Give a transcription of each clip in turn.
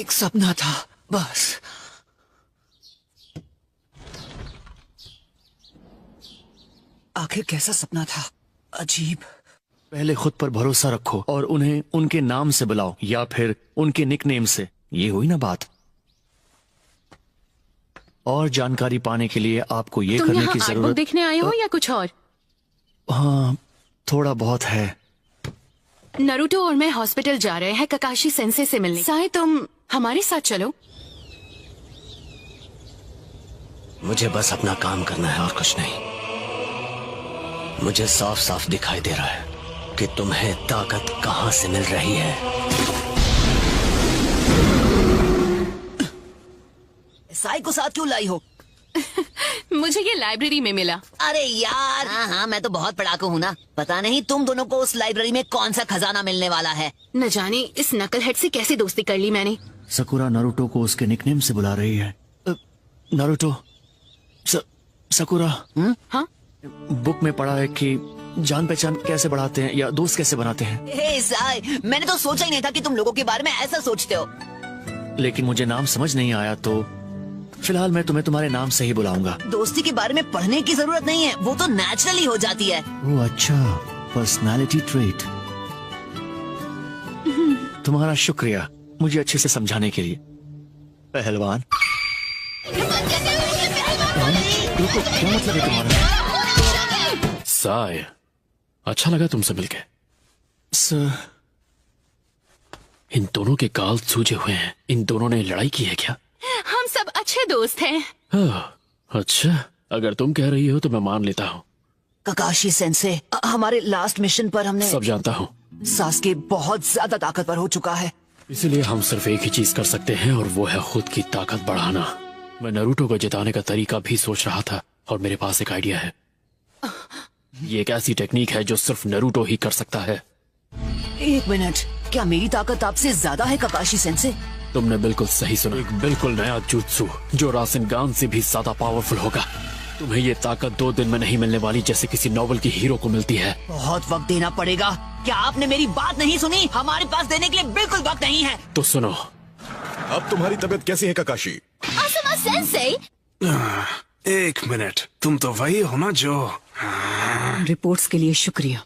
एक सपना था बस। आखिर कैसा सपना था? अजीब। पहले खुद पर भरोसा रखो और उन्हें उनके नाम से बुलाओ या फिर उनके निकनेम से। ये हुई ना बात। और जानकारी पाने के लिए आपको ये करने की तुम जरूरत। देखने आए हो या कुछ और? हाँ, थोड़ा बहुत है। नरूटो और मैं हॉस्पिटल जा रहे हैं ककाशी सेंसे से मिलने। साए तुम हमारे साथ चलो। मुझे बस अपना काम करना है और कुछ नहीं। मुझे साफ साफ दिखाई दे रहा है कि तुम्हें ताकत कहां से मिल रही है। साई को साथ क्यों लाई हो? मुझे ये लाइब्रेरी में मिला। अरे यार। हाँ, मैं तो बहुत पढ़ाकू हूँ ना। पता नहीं तुम दोनों को उस लाइब्रेरी में कौन सा खजाना मिलने वाला है। न जाने इस नकलहेड से कैसे दोस्ती कर ली मैंने। सकुरा नारुतो को उसके निकनेम से बुला रही है। Naruto, sakura. हाँ? बुक में पढ़ा है कि जान पहचान कैसे बढ़ाते हैं या दोस्त कैसे बनाते हैं। हे साई, मैंने तो सोचा ही नहीं था कि तुम लोगों के बारे में ऐसा सोचते हो। लेकिन मुझे नाम समझ नहीं आया तो फिलहाल मैं तुम्हें तुम्हारे नाम से ही बुलाऊंगा। दोस्ती के बारे में पढ़ने की जरूरत नहीं है, वो तो नेचुरली हो जाती है। ओह अच्छा, पर्सनालिटी ट्रेट। तुम्हारा शुक्रिया मुझे अच्छे से समझाने के लिए, पहलवान। रुको, क्या मतलब है तुम्हारा? साय, अच्छा लगा तुमसे मिलके। सर, इन दोनों के गाल सूजे हुए हैं। इन दोनों ने लड़ाई की है क्या? हम सब अच्छे दोस्त हैं। अच्छा, अगर तुम कह रही हो तो मैं मान लेता हूँ। ककाशी सेंसे, हमारे लास्ट मिशन पर हमने सब जानता हूँ। सास्के बहुत ज्यादा ताकतवर हो चुका है। इसलिए हम सिर्फ एक ही चीज कर सकते हैं और वो है खुद की ताकत बढ़ाना। मैं नरूटो को जिताने का तरीका भी सोच रहा था और मेरे पास एक आइडिया है। ये एक ऐसी टेक्निक है जो सिर्फ नरूटो ही कर सकता है। एक मिनट, क्या मेरी ताकत आपसे ज्यादा है ककाशी सेंसे? तुमने बिल्कुल सही सुना। एक बिल्कुल नया जुत्सु जो रासेनगान से भी ज्यादा पावरफुल होगा। तुम्हें ये ताकत 2 दिन में नहीं मिलने वाली जैसे किसी नॉवल की हीरो को मिलती है। बहुत वक्त देना पड़ेगा। क्या आपने मेरी बात नहीं सुनी? हमारे पास देने के लिए बिल्कुल वक्त नहीं है। तो सुनो। अब तुम्हारी तबीयत कैसी है ककाशी? आसुमा सेंसे। एक मिनट, तुम तो वही हो ना जो। रिपोर्ट्स के लिए शुक्रिया।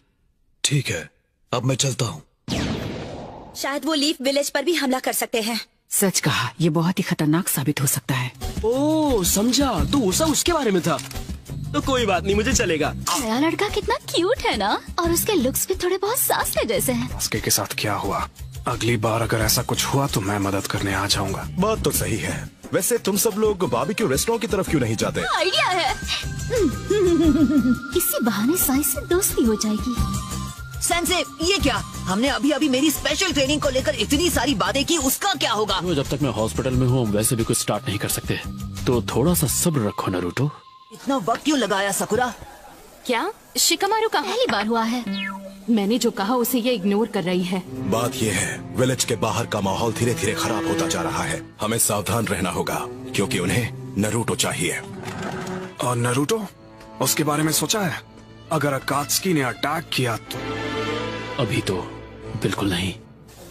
ठीक है, अब मैं चलता हूँ। शायद वो लीफ विलेज पर भी हमला कर सकते हैं। सच कहा, ये बहुत ही खतरनाक साबित हो सकता है। ओह समझा, तो उषा उसके बारे में था। तो कोई बात नहीं, मुझे चलेगा। नया लड़का कितना क्यूट है ना, और उसके लुक्स भी थोड़े बहुत सास्के जैसे हैं। सास्के के साथ क्या हुआ? अगली बार अगर ऐसा कुछ हुआ तो मैं मदद करने आ जाऊंगा। बात तो सही है। वैसे तुम सब लोग बारबेक्यू रेस्टोरेंट की तरफ क्यों नहीं जाते? आइडिया है। इसी बहाने साई से दोस्ती हो जाएगी। सेंसे, ये क्या? हमने अभी अभी मेरी स्पेशल ट्रेनिंग को लेकर इतनी सारी बातें की, उसका क्या होगा? जब तक मैं हॉस्पिटल में हूँ वैसे भी कुछ स्टार्ट नहीं कर सकते, तो थोड़ा सा सब्र रखो नरूटो। इतना वक्त क्यों लगाया सकुरा? क्या शिकामारू का पहली बार हुआ है। मैंने जो कहा उसे ये इग्नोर कर रही है। बात ये है, विलेज के बाहर का माहौल धीरे धीरे खराब होता जा रहा है। हमें सावधान रहना होगा क्योंकि उन्हें नरूटो चाहिए। और नरूटो, उसके बारे में सोचा है? अगर अकात्सुकी ने अटैक किया तो? अभी तो बिल्कुल नहीं।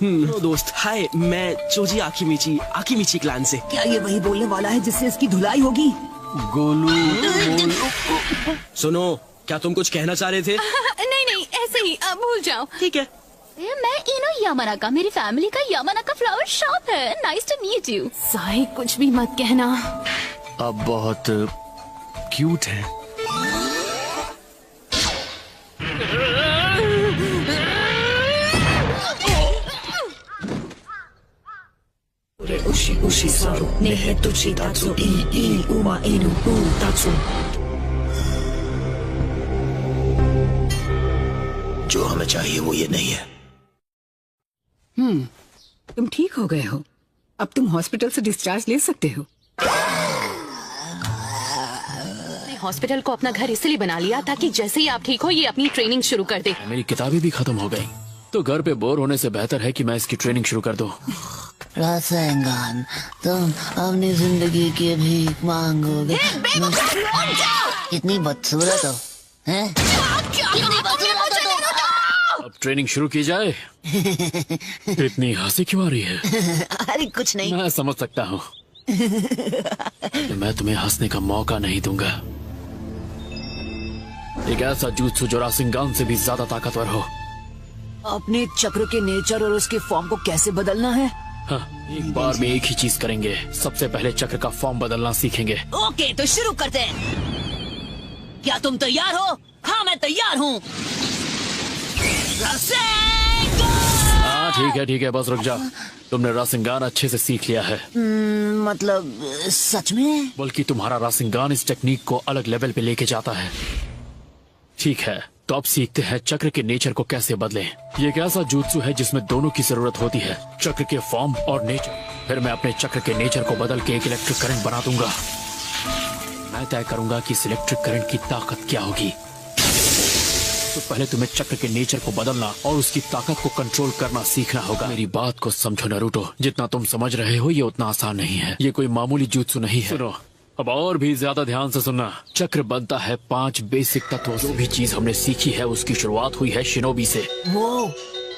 नो दोस्त, हाय, मैं चोजी आकिमीची क्लान से। क्या ये वही बोलने वाला है जिससे इसकी धुलाई होगी? गोलू। सुनो, क्या तुम कुछ कहना चाह रहे थे? नहीं, ऐसे ही भूल जाओ। ठीक है। मैं इनो यामानाका, मेरी फैमिली का यामानाका फ्लावर शॉप है। Nice to meet you. Sai, कुछ भी मत कहना। आप बहुत क्यूट हैं। उशी सारू नेहे तुची तात्सु ई उमा इनु उ तात्सु। जो हमें चाहिए वो ये नहीं है। तुम ठीक हो गए हो। अब तुम हॉस्पिटल से डिस्चार्ज ले सकते हो। हॉस्पिटल को अपना घर इसलिए बना लिया ताकि जैसे ही आप ठीक हो ये अपनी ट्रेनिंग शुरू कर दे। मेरी किताबें भी खत्म हो गई, तो घर पे बोर होने से बेहतर है कि मैं इसकी ट्रेनिंग शुरू कर दूं। रासेंगान, तुम अपनी जिंदगी की भीख मांगोगे। कितनी बदसूरत हो, हैं? कितनी बदसूरत हो तुम। अब ट्रेनिंग शुरू की जाए। इतनी हंसी क्यों आ रही है? अरे कुछ नहीं। मैं समझ सकता हूँ। मैं तुम्हें हंसने का मौका नहीं दूंगा। एक ऐसा jutsu जो रासेंगान से भी ज्यादा ताकतवर हो। अपने चक्र के नेचर और उसके फॉर्म को कैसे बदलना है? हाँ, एक बार में एक ही चीज करेंगे। सबसे पहले चक्र का फॉर्म बदलना सीखेंगे। ओके, तो शुरू करते हैं। क्या तुम तैयार हो? हाँ, मैं तैयार हूँ। हाँ ठीक है, बस रुक जा। तुमने रासेंगान अच्छे से सीख लिया है। मतलब सच में? बल्कि तुम्हारा रासेंगान इस टेक्निक को अलग लेवल पे लेके जाता है। ठीक है, तो अब सीखते हैं चक्र के नेचर को कैसे बदलें। ये एक ऐसा जुत्सु है जिसमें दोनों की जरूरत होती है, चक्र के फॉर्म और नेचर। फिर मैं अपने चक्र के नेचर को बदल के एक इलेक्ट्रिक करंट बना दूंगा। मैं तय करूंगा कि इस इलेक्ट्रिक करंट की ताकत क्या होगी। तो पहले तुम्हें चक्र के नेचर को बदलना और उसकी ताकत को कंट्रोल करना सीखना होगा। मेरी बात को समझो नारुतो, जितना तुम समझ रहे हो ये उतना आसान नहीं है। ये कोई मामूली जुत्सु नहीं है। सुनो, अब और भी ज्यादा ध्यान से सुनना। चक्र बनता है 5 बेसिक तत्वों से। जो भी चीज हमने सीखी है उसकी शुरुआत हुई है शिनोबी से। वो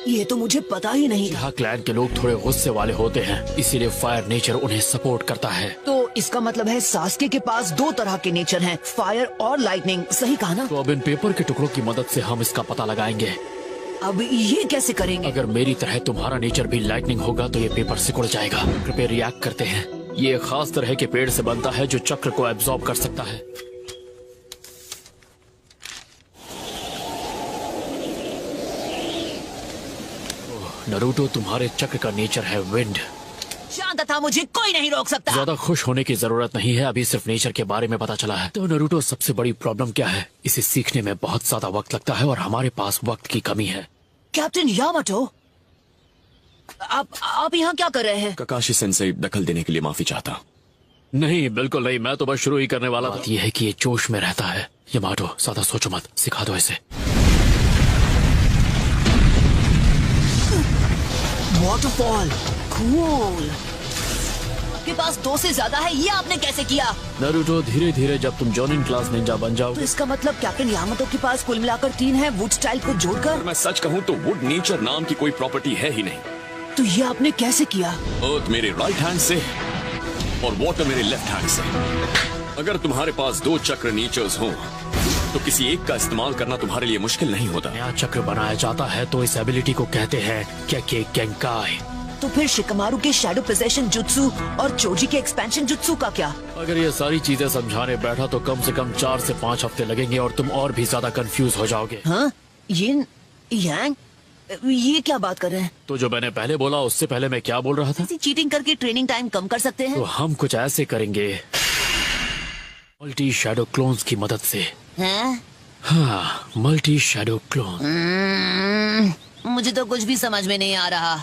ये तो मुझे पता ही नहीं। यहाँ क्लैन के लोग थोड़े गुस्से वाले होते हैं, इसीलिए फायर नेचर उन्हें सपोर्ट करता है। तो इसका मतलब है सास्के के पास 2 तरह के नेचर हैं, फायर और लाइटनिंग। सही कहा ना? तो अब इन पेपर के टुकड़ों की मदद से हम इसका पता लगाएंगे। अब ये कैसे करेंगे? अगर मेरी तरह तुम्हारा नेचर भी लाइटनिंग होगा तो ये पेपर सिकुड़ जाएगा। कृपया रिएक्ट करते हैं। ये एक खास तरह के पेड़ से बनता है जो चक्र को एब्जॉर्ब कर सकता है। नारुतो, तुम्हारे चक्र का नेचर है विंड। शांत था, मुझे कोई नहीं रोक सकता। ज्यादा खुश होने की जरूरत नहीं है, अभी सिर्फ नेचर के बारे में पता चला है। तो नारुतो, सबसे बड़ी प्रॉब्लम क्या है? इसे सीखने में बहुत ज्यादा वक्त लगता है और हमारे पास वक्त की कमी है। कैप्टन यामाटो, आप यहाँ क्या कर रहे हैं? ककाशी सेंसेई, दखल देने के लिए माफी चाहता। नहीं, बिल्कुल नहीं, मैं तो बस शुरू ही करने वाला था। बात ये है कि ये जोश में रहता है। यामाटो, ज्यादा सोचो मत, सिखा दो इसे। Waterfall, cool. आपके पास 2 से ज्यादा है, ये आपने कैसे किया? नारुतो, धीरे धीरे जब तुम जॉनिन क्लास निंजा बन जाओ। तो इसका मतलब कैप्टन यामाटो के पास कुल मिलाकर 3 है, वुड स्टाइल को जोड़कर। मैं सच कहूँ तो वुड नेचर नाम की कोई प्रॉपर्टी है ही नहीं। तो ये आपने कैसे किया? अर्थ मेरे राइट हैंड से और वाटर मेरे लेफ्ट हैंड से। अगर तुम्हारे पास 2 चक्र नेचर्स हों तो किसी एक का इस्तेमाल करना तुम्हारे लिए मुश्किल नहीं होता। नया चक्र बनाया जाता है तो इस एबिलिटी को कहते हैं केके गेंकाई। तो फिर शिकमारू के शैडो पोजेशन जुत्सु और चोजी के एक्सपेंशन जुत्सु का क्या? अगर ये सारी चीजें समझाने बैठा तो कम से कम 4 से 5 हफ्ते लगेंगे और तुम और भी ज्यादा कंफ्यूज हो जाओगे। हाँ? ये क्या बात कर रहे हैं? तो जो मैंने पहले बोला उससे पहले मैं क्या बोल रहा था? चीटिंग करके ट्रेनिंग टाइम कम कर सकते हैं। तो हम कुछ ऐसे करेंगे, मल्टी शैडो क्लोन्स की मदद से। हैं? हाँ, मल्टी शैडो क्लोन। मुझे तो कुछ भी समझ में नहीं आ रहा।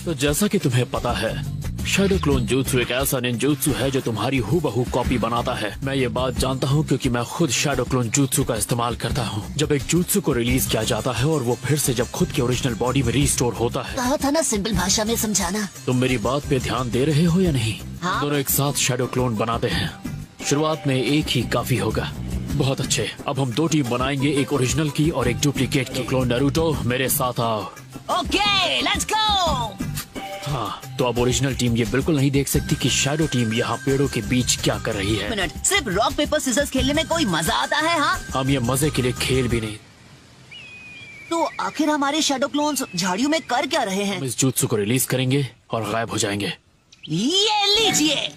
तो जैसा कि तुम्हें पता है, शैडो क्लोन जुत्सु एक ऐसा निंजुत्सु है जो तुम्हारी हूबहू कॉपी बनाता है। मैं ये बात जानता हूँ क्योंकि मैं खुद शैडो क्लोन जुत्सु का इस्तेमाल करता हूँ। जब एक जुत्सु को रिलीज किया जाता है और वो फिर से जब खुद की ओरिजिनल बॉडी में रिस्टोर होता है। कहा था ना सिंपल भाषा में समझाना। तुम मेरी बात पे ध्यान दे रहे हो या नहीं? हाँ? दोनों एक साथ शैडो क्लोन बनाते हैं। शुरुआत में एक ही काफी होगा। बहुत अच्छे, अब हम 2 टीम बनाएंगे, एक ओरिजिनल की और एक डुप्लीकेट की। क्लोन नारुतो, मेरे साथ आओ। Okay, let's go. हाँ, तो अब ओरिजिनल टीम ये बिल्कुल नहीं देख सकती कि शैडो टीम यहाँ पेड़ों के बीच क्या कर रही है। मिनट, सिर्फ रॉक पेपर सीजर्स खेलने में कोई मजा आता है? हाँ, हम ये मजे के लिए खेल भी नहीं। तो आखिर हमारे शैडो क्लोन्स झाड़ियों में कर क्या रहे हैं? हम इस जुत्सु को रिलीज करेंगे और गायब हो जाएंगे। ये लीजिए,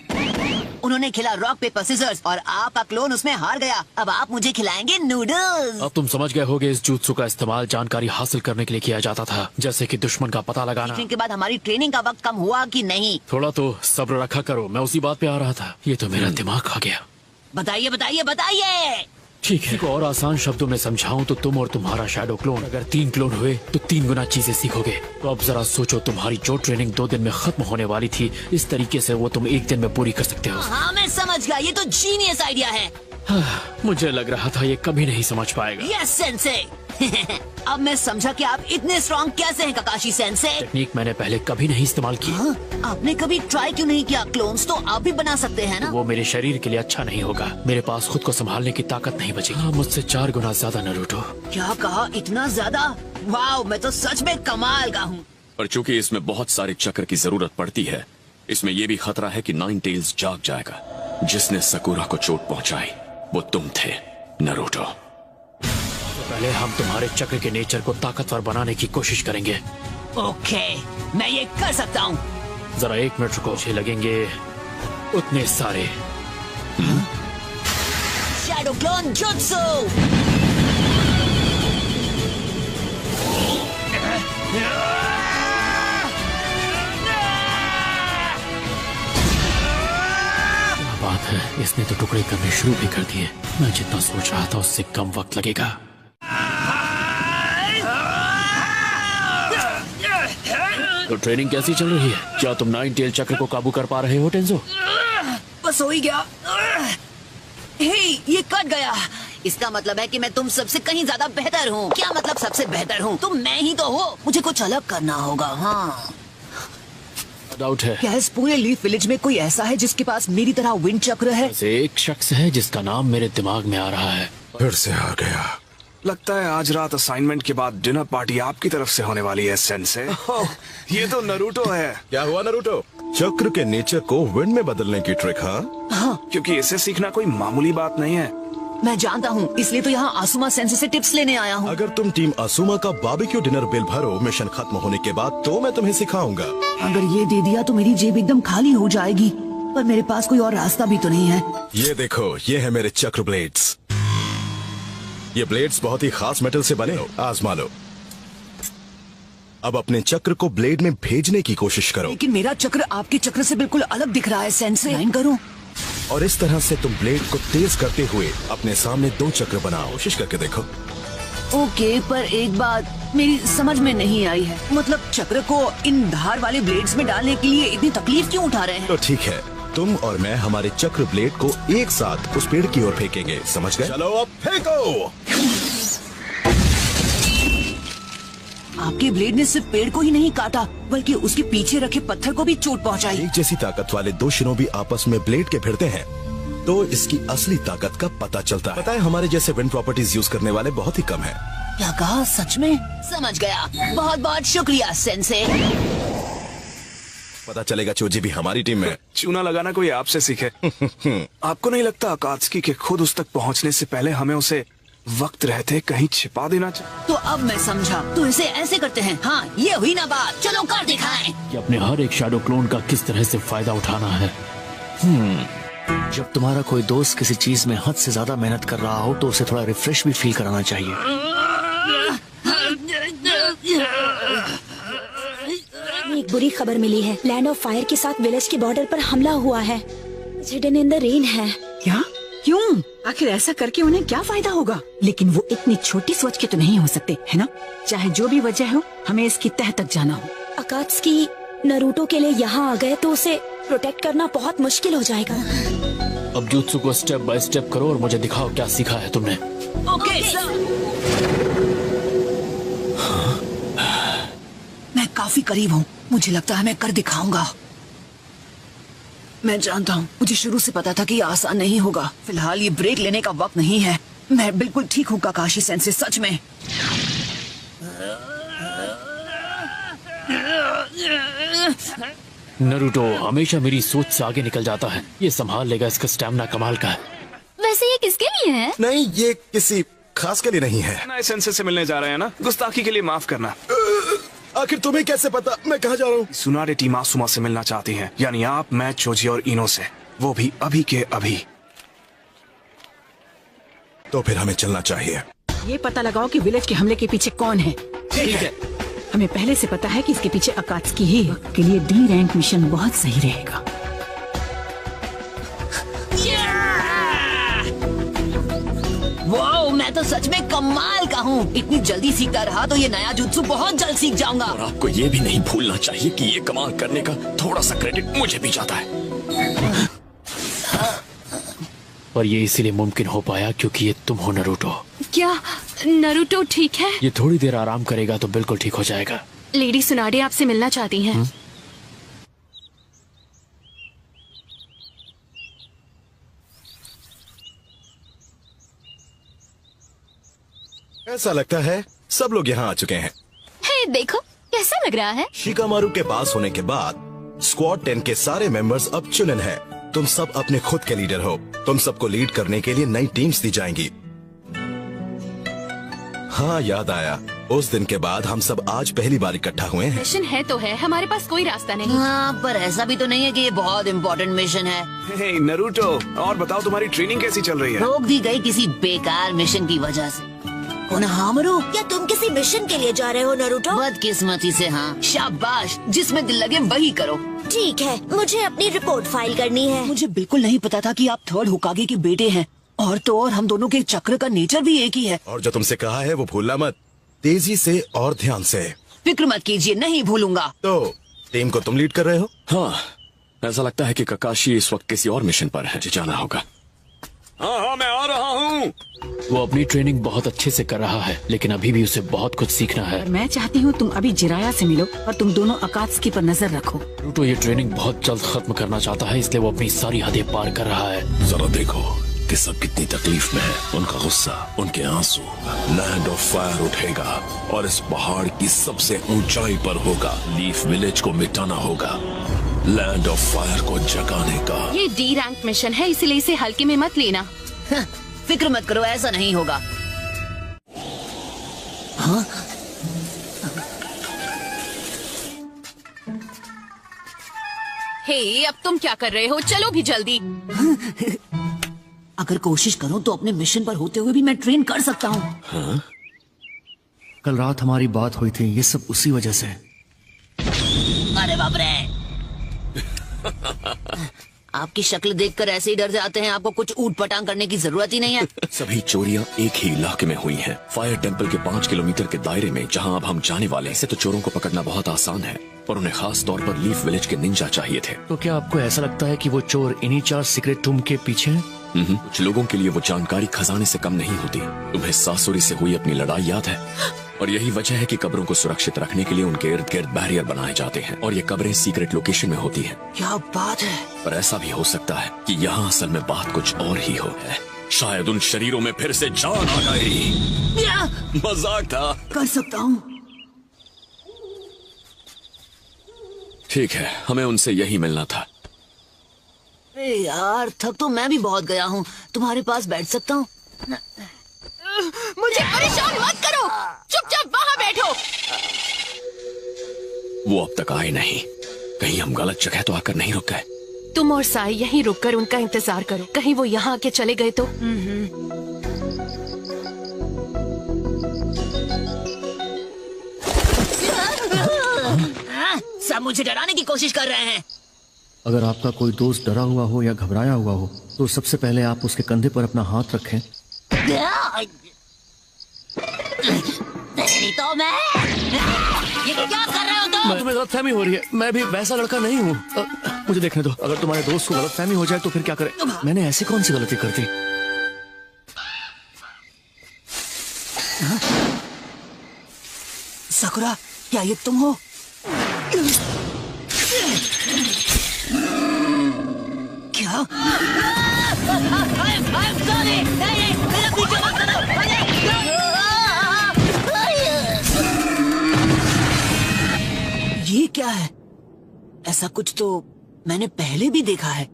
उन्होंने खेला रॉक पेपर सीजर्स और आपका क्लोन उसमें हार गया। अब आप मुझे खिलाएंगे नूडल्स। अब तुम समझ गए होगे, इस जुत्सु का इस्तेमाल जानकारी हासिल करने के लिए किया जाता था, जैसे कि दुश्मन का पता लगाना। सीखने के बाद हमारी ट्रेनिंग का वक्त कम हुआ कि नहीं? थोड़ा तो सब्र रखा करो, मैं उसी बात पे आ रहा था। ये तो मेरा दिमाग खा गया। बताइए बताइए बताइए। ठीक है, और आसान शब्दों में समझाऊं तो तुम और तुम्हारा शैडो क्लोन अगर 3 क्लोन हुए तो 3 गुना चीजें सीखोगे। तो अब जरा सोचो, तुम्हारी जो ट्रेनिंग 2 दिन में खत्म होने वाली थी, इस तरीके से वो तुम 1 दिन में पूरी कर सकते हो। हाँ, मैं समझ गया, ये तो जीनियस आइडिया है। मुझे लग रहा था ये कभी नहीं समझ पाएगा। Yes sensei. अब मैं समझा कि आप इतने स्ट्रॉन्ग कैसे हैं ककाशी सेंसे। टेक्निक मैंने पहले कभी नहीं इस्तेमाल की। हाँ, आपने कभी ट्राई क्यों नहीं किया? क्लोन्स तो आप भी बना सकते हैं ना। वो मेरे शरीर के लिए अच्छा नहीं होगा। मेरे पास खुद को संभालने की ताकत नहीं बचेगी। हाँ, मुझसे 4 गुना ज्यादा नरूटो। क्या कहा? इतना ज्यादा? वाह, मैं तो सच में कमाल का हूँ। पर चूंकि इसमें बहुत सारे चक्र की जरूरत पड़ती है, इसमें यह भी खतरा है कि नाइन टेल्स जाग जाएगा। जिसने सकुरा को चोट पहुंचाई वो तुम थे नरूटो। तो पहले हम तुम्हारे चक्र के नेचर को ताकतवर बनाने की कोशिश करेंगे। ओके, मैं ये कर सकता हूँ। जरा 1 मिनट रुको, मुझे लगेंगे उतने सारे। Shadow clone jutsu. बात है, इसने तो टुकड़े करने शुरू भी कर दिए। मैं जितना सोच रहा था उससे कम वक्त लगेगा। तो ट्रेनिंग कैसी चल रही है? क्या तुम 9 टेल चक्र को काबू कर पा रहे हो टेंजो? बस हो ही गया। हे, ये कट गया। इसका मतलब है कि मैं तुम सबसे कहीं ज्यादा बेहतर हूँ। क्या मतलब सबसे बेहतर हूँ? तुम मैं ही तो हो। मुझे कुछ अलग करना होगा। हाँ, डाउट है। क्या इस पूरे लीफ विलेज में कोई ऐसा है जिसके पास मेरी तरह विंड चक्र है? ऐसे एक शख्स है जिसका नाम मेरे दिमाग में आ रहा है। फिर से आ गया। लगता है आज रात असाइनमेंट के बाद डिनर पार्टी आपकी तरफ से होने वाली है सेंसे। ये तो नरूटो है। क्या हुआ नरूटो? चक्र के नेचर को विंड में बदलने की ट्रिक? हाँ, क्योंकि इसे सीखना कोई मामूली बात नहीं है। मैं जानता हूँ, इसलिए तो यहाँ आसुमा सेंसे से टिप्स लेने आया हूँ। अगर तुम टीम आसुमा का बारबेक्यू डिनर बिल भरो मिशन खत्म होने के बाद, तो मैं तुम्हें सिखाऊंगा। अगर ये दे दिया तो मेरी जेब एकदम खाली हो जाएगी, पर मेरे पास कोई और रास्ता भी तो नहीं है। ये देखो, ये है मेरे चक्र ब्लेड्स। ये ब्लेड्स बहुत ही खास मेटल से बने हो, आजमा लो। अब अपने चक्र को ब्लेड में भेजने की कोशिश करो। लेकिन मेरा चक्र आपके चक्र से बिल्कुल अलग दिख रहा है सेंसे। लाइन करो। और इस तरह से तुम ब्लेड को तेज करते हुए अपने सामने 2 चक्र बनाओ। कोशिश करके देखो। ओके, पर एक बात मेरी समझ में नहीं आई है। मतलब चक्र को इन धार वाले ब्लेड्स में डालने के लिए इतनी तकलीफ क्यों उठा रहे हैं? तो ठीक है, तुम और मैं हमारे चक्र ब्लेड को एक साथ उस पेड़ की ओर फेंकेंगे, समझ गए? चलो अब फेंको। आपके ब्लेड ने सिर्फ पेड़ को ही नहीं काटा, बल्कि उसके पीछे रखे पत्थर को भी चोट पहुंचाई। एक जैसी ताकत वाले 2 शिनोबी आपस में ब्लेड के भिड़ते हैं तो इसकी असली ताकत का पता चलता है। पता है, हमारे जैसे विंड प्रॉपर्टीज यूज करने वाले बहुत ही कम हैं। क्या कहा? सच में? समझ गया। बहुत बहुत शुक्रिया सेंसे। पता चलेगा चोजी भी हमारी टीम में। चूना लगाना कोई आपसे सीखे। आपको नहीं लगता अकात्सुकी के खुद उस तक पहुंचने से पहले हमें उसे वक्त रहते कहीं छिपा देना चाहिए? तो अब मैं समझा। तो इसे ऐसे करते हैं। हाँ, ये हुई ना बात। चलो कर दिखाएं। कि अपने हर एक शैडो क्लोन का किस तरह से फायदा उठाना है। जब तुम्हारा कोई दोस्त किसी चीज में हद से ज्यादा मेहनत कर रहा हो तो उसे थोड़ा रिफ्रेश भी फील कराना चाहिए। एक बुरी खबर मिली है। लैंड ऑफ फायर के साथ विलेज के बॉर्डर पर हमला हुआ है। हिडन इन द रेन है। क्या? क्यों? आखिर ऐसा करके उन्हें क्या फायदा होगा? लेकिन वो इतनी छोटी सोच के तो नहीं हो सकते, है ना? चाहे जो भी वजह हो, हमें इसकी तह तक जाना हो। अकात्सुकी नरूटो के लिए यहाँ आ गए तो उसे प्रोटेक्ट करना बहुत मुश्किल हो जाएगा। अब jutsu को स्टेप बाय स्टेप करो और मुझे दिखाओ क्या सीखा है तुमने। Okay sir. मैं काफी करीब हूँ। मुझे लगता है मैं कर दिखाऊंगा। मैं जानता हूँ, मुझे शुरू से पता था कि ये आसान नहीं होगा। फिलहाल ये ब्रेक लेने का वक्त नहीं है। मैं बिल्कुल ठीक हूँ काकाशी सेंसे, सच में। नरूटो हमेशा मेरी सोच से आगे निकल जाता है। ये संभाल लेगा, इसका स्टैमिना कमाल का है। वैसे ये किसके लिए है? नहीं, ये किसी खास के लिए नहीं है। नए सेंसे से मिलने जा रहे हैं ना? गुस्ताखी के लिए माफ करना। आखिर तुम्हें कैसे पता मैं कहाँ जा रहा हूँ? सुनारे टीम आसुमा से मिलना चाहती है, यानी आप, मैं, चोजी और इनो से। वो भी अभी के अभी। तो फिर हमें चलना चाहिए। ये पता लगाओ कि विलेज के हमले के पीछे कौन है। ठीक है। हमें पहले से पता है कि इसके पीछे अकात्सुकी ही है। के लिए डी रैंक मिशन बहुत सही रहेगा। वाओ, मैं तो सच में कमाल का हूँ। इतनी जल्दी सीखता रहा तो ये नया जुत्सु बहुत जल्द सीख जाऊंगा। और आपको ये भी नहीं भूलना चाहिए कि ये कमाल करने का थोड़ा सा क्रेडिट मुझे भी जाता है। पर ये इसीलिए मुमकिन हो पाया क्योंकि ये तुम हो नरूटो। क्या नरूटो ठीक है? ये थोड़ी देर आराम करेगा तो बिल्कुल ठीक हो जाएगा। लेडी सुनाडे आपसे मिलना चाहती हैं। ऐसा लगता है सब लोग यहाँ आ चुके हैं। हे देखो कैसा लग रहा है। शिकामारू के पास होने के बाद स्क्वाड 10 के सारे मेंबर्स अब चुनिंदा हैं। तुम सब अपने खुद के लीडर हो। तुम सबको लीड करने के लिए नई टीम्स दी जाएंगी। हाँ, याद आया, उस दिन के बाद हम सब आज पहली बार इकट्ठा हुए हैं। मिशन है तो है, हमारे पास कोई रास्ता नहीं। हाँ, पर ऐसा भी तो नहीं है कि ये बहुत इम्पोर्टेंट मिशन है। हे नरूटो, और बताओ तुम्हारी ट्रेनिंग कैसी चल रही है? रोक दी गई किसी बेकार मिशन की वजह से। कोनोहामारू, क्या तुम किसी मिशन के लिए जा रहे हो नरूटो? बदकिस्मती से हाँ। शाबाश, जिसमें दिल लगे वही करो। ठीक है, मुझे अपनी रिपोर्ट फाइल करनी है। मुझे बिल्कुल नहीं पता था कि आप थर्ड होकागे के बेटे हैं। और तो और हम दोनों के चक्र का नेचर भी एक ही है। और जो तुमसे कहा है वो भूलना मत। तेजी से और ध्यान से। फिक्र मत कीजिए, नहीं भूलूंगा। तो टीम को तुम लीड कर रहे हो? हाँ, ऐसा लगता है कि ककाशी इस वक्त किसी और मिशन पर है। मुझे जाना होगा। हाँ, मैं आ रहा हूँ। वो अपनी ट्रेनिंग बहुत अच्छे से कर रहा है, लेकिन अभी भी उसे बहुत कुछ सीखना है। मैं चाहती हूँ तुम अभी जिराया से मिलो और तुम दोनों अकात्सुकी पर नजर रखो। नरूटो ये ट्रेनिंग बहुत जल्द खत्म करना चाहता है, इसलिए वो अपनी सारी हदें पार कर रहा है। जरा देखो कि सब कितनी तकलीफ में है। उनका गुस्सा, उनके आंसू। लैंड ऑफ फायर उठेगा और इस पहाड़ की सबसे ऊंचाई पर होगा। लीफ विलेज को मिटाना होगा, लैंड ऑफ फायर को जगाने का। ये डी रैंक मिशन है, इसलिए इसे हल्के में मत लेना। फिक्र मत करो, ऐसा नहीं होगा। हाँ? हे, अब तुम क्या कर रहे हो? चलो भी जल्दी। अगर कोशिश करूं तो अपने मिशन पर होते हुए भी मैं ट्रेन कर सकता हूँ। हाँ? कल रात हमारी बात हुई थी, ये सब उसी वजह से। अरे बाप रे। आपकी शक्ल देखकर ऐसे ही डर जाते हैं, आपको कुछ ऊट पटांग करने की जरूरत ही नहीं है। सभी चोरियां एक ही इलाके में हुई हैं। फायर टेम्पल के 5 किलोमीटर के दायरे में, जहां अब हम जाने वाले हैं। इसे तो चोरों को पकड़ना बहुत आसान है, पर उन्हें खास तौर पर लीफ विलेज के निंजा चाहिए थे। तो क्या आपको ऐसा लगता है कि वो चोर इन्हीं 4 सीक्रेट टूम के पीछे हैं? कुछ लोगों के लिए वो जानकारी खजाने से कम नहीं होती। तुम्हें सासुरी से हुई अपनी लड़ाई याद है? और यही वजह है कि कब्रों को सुरक्षित रखने के लिए उनके इर्द गिर्द बैरियर बनाए जाते हैं, और ये कब्रें सीक्रेट लोकेशन में होती हैं। क्या बात है। पर ऐसा भी हो सकता है कि यहाँ असल में बात कुछ और ही हो है। शायद उन शरीरों में फिर से जान आ गई। मजाक था। कर सकता हूँ। ठीक है, हमें उनसे यही मिलना था। अरे यार, थक तो मैं भी बहुत गया हूँ। तुम्हारे पास बैठ सकता हूँ? मुझे परेशान मत करो, चुपचाप वहाँ बैठो। वो अब तक आए नहीं। कहीं हम गलत जगह तो आकर नहीं रुक गए। तुम और साई यहीं रुककर उनका इंतजार करो, कहीं वो यहाँ आके चले गए तो। सब मुझे डराने की कोशिश कर रहे हैं। अगर आपका कोई दोस्त डरा हुआ हो या घबराया हुआ हो तो सबसे पहले आप उसके कंधे पर अपना हाथ रखें। तेरी तो मैं। ये क्या कर रहे हो तुम? तुम्हें गलतफहमी हो रही है, मैं भी वैसा लड़का नहीं हूँ। मुझे देखने दो, अगर तुम्हारे दोस्त को गलतफहमी हो जाए तो फिर क्या करें? मैंने ऐसी कौन सी गलती कर दी? साकुरा, क्या ये तुम हो? क्या? I'm sorry. नहीं, मेरा पीछे मत करो। ये क्या है? ऐसा कुछ तो मैंने पहले भी देखा है।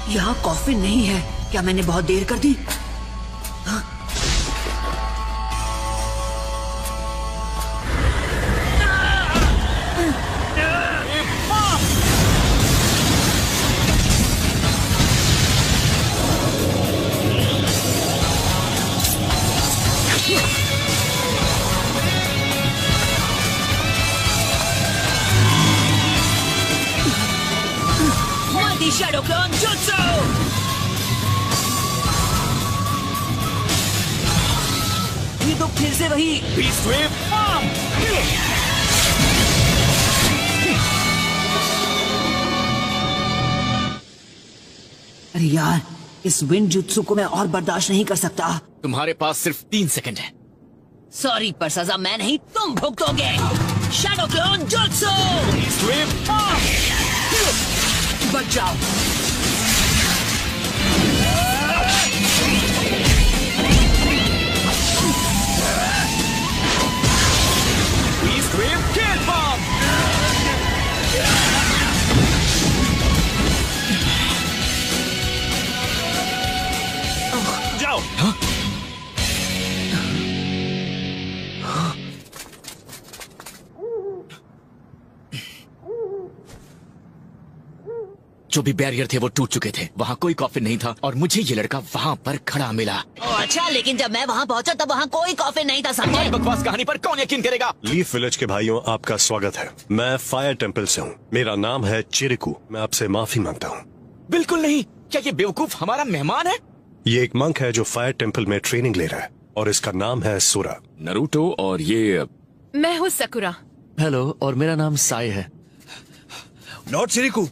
यहाँ कॉफी नहीं है। क्या मैंने बहुत देर कर दी? हाँ? ये तो फिर से वही बीस्ट वेव बम। अरे यार, इस विंड जुत्सु को मैं और बर्दाश्त नहीं कर सकता। तुम्हारे पास सिर्फ 3 सेकंड है। सॉरी, पर सजा मैं नहीं, तुम भुगतोगे। Shadow clone jutsu. Beast wave bomb. बच जाओ। Beast wave kill bomb. जाओ। जो भी बैरियर थे वो टूट चुके थे। वहाँ कोई कॉफिन नहीं था और मुझे ये लड़का वहाँ पर खड़ा मिला। अच्छा, लेकिन जब मैं वहाँ पहुँचा तब वहाँ कोई कॉफिन नहीं था, समझे? बकवास कहानी पर कौन यकीन करेगा? लीफ विलेज के भाइयों, आपका स्वागत है। मैं फायर टेम्पल से हूँ। मेरा नाम है चिरिकू। मैं आपसे माफी मांगता हूँ। बिल्कुल नहीं। क्या ये बेवकूफ हमारा मेहमान है? ये एक मंक है जो फायर टेम्पल में ट्रेनिंग ले रहा है और इसका नाम है सुरा। नरूटो और ये मैं हूँ सकुरा। हेलो, और मेरा नाम साई है। लॉर्ड चिरिकू,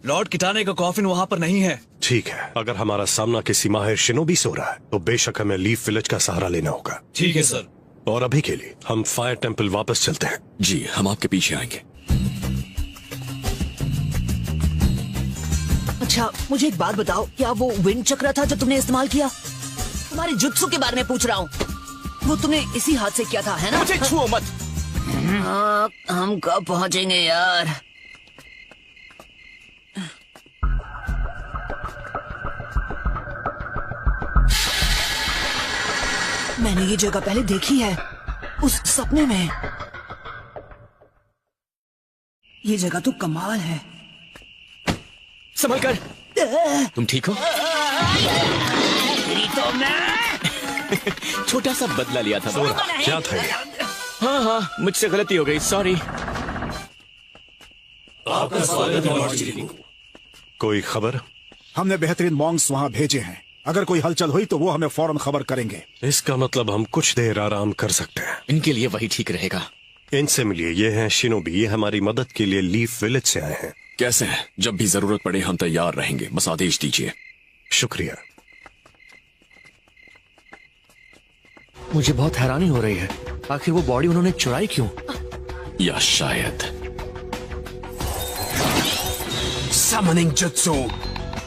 लॉर्ड किटाने का कॉफिन वहाँ पर नहीं है। ठीक है, अगर हमारा सामना किसी माहिर शिनोबी से हो रहा है तो बेशक हमें लीफ विलेज का सहारा लेना होगा। ठीक है सर। और अभी के लिए हम फायर टेम्पल वापस चलते हैं। जी, हम आपके पीछे आएंगे। अच्छा, मुझे एक बात बताओ, क्या वो विंड चक्र था जो तुमने इस्तेमाल किया? तुम्हारे जुत्सु के बारे में पूछ रहा हूँ। वो तुमने इसी हाथ से किया था, है ना? मुझे छुओ मत। हम कब पहुँचेंगे यार? मैंने ये जगह पहले देखी है, उस सपने में। ये जगह तो कमाल है। संभल कर। तुम ठीक हो? तो मैं छोटा सा बदला लिया था। क्या था ये? हाँ, मुझसे गलती हो गई, सॉरी। आपका स्वागत है लॉर्ड चिरिकू। कोई खबर? हमने बेहतरीन मॉन्क्स वहाँ भेजे हैं। अगर कोई हलचल हुई तो वो हमें फौरन खबर करेंगे। इसका मतलब हम कुछ देर आराम कर सकते हैं। इनके लिए वही ठीक रहेगा। इनसे मिलिए, ये हैं शिनोबी। ये हमारी मदद के लिए लीफ विलेज से आए हैं। कैसे हैं? जब भी जरूरत पड़े हम तैयार रहेंगे, बस आदेश दीजिए। शुक्रिया। मुझे बहुत हैरानी हो रही है, आखिर वो बॉडी उन्होंने चुराई क्यों? या शायद समनिंग जुत्सु।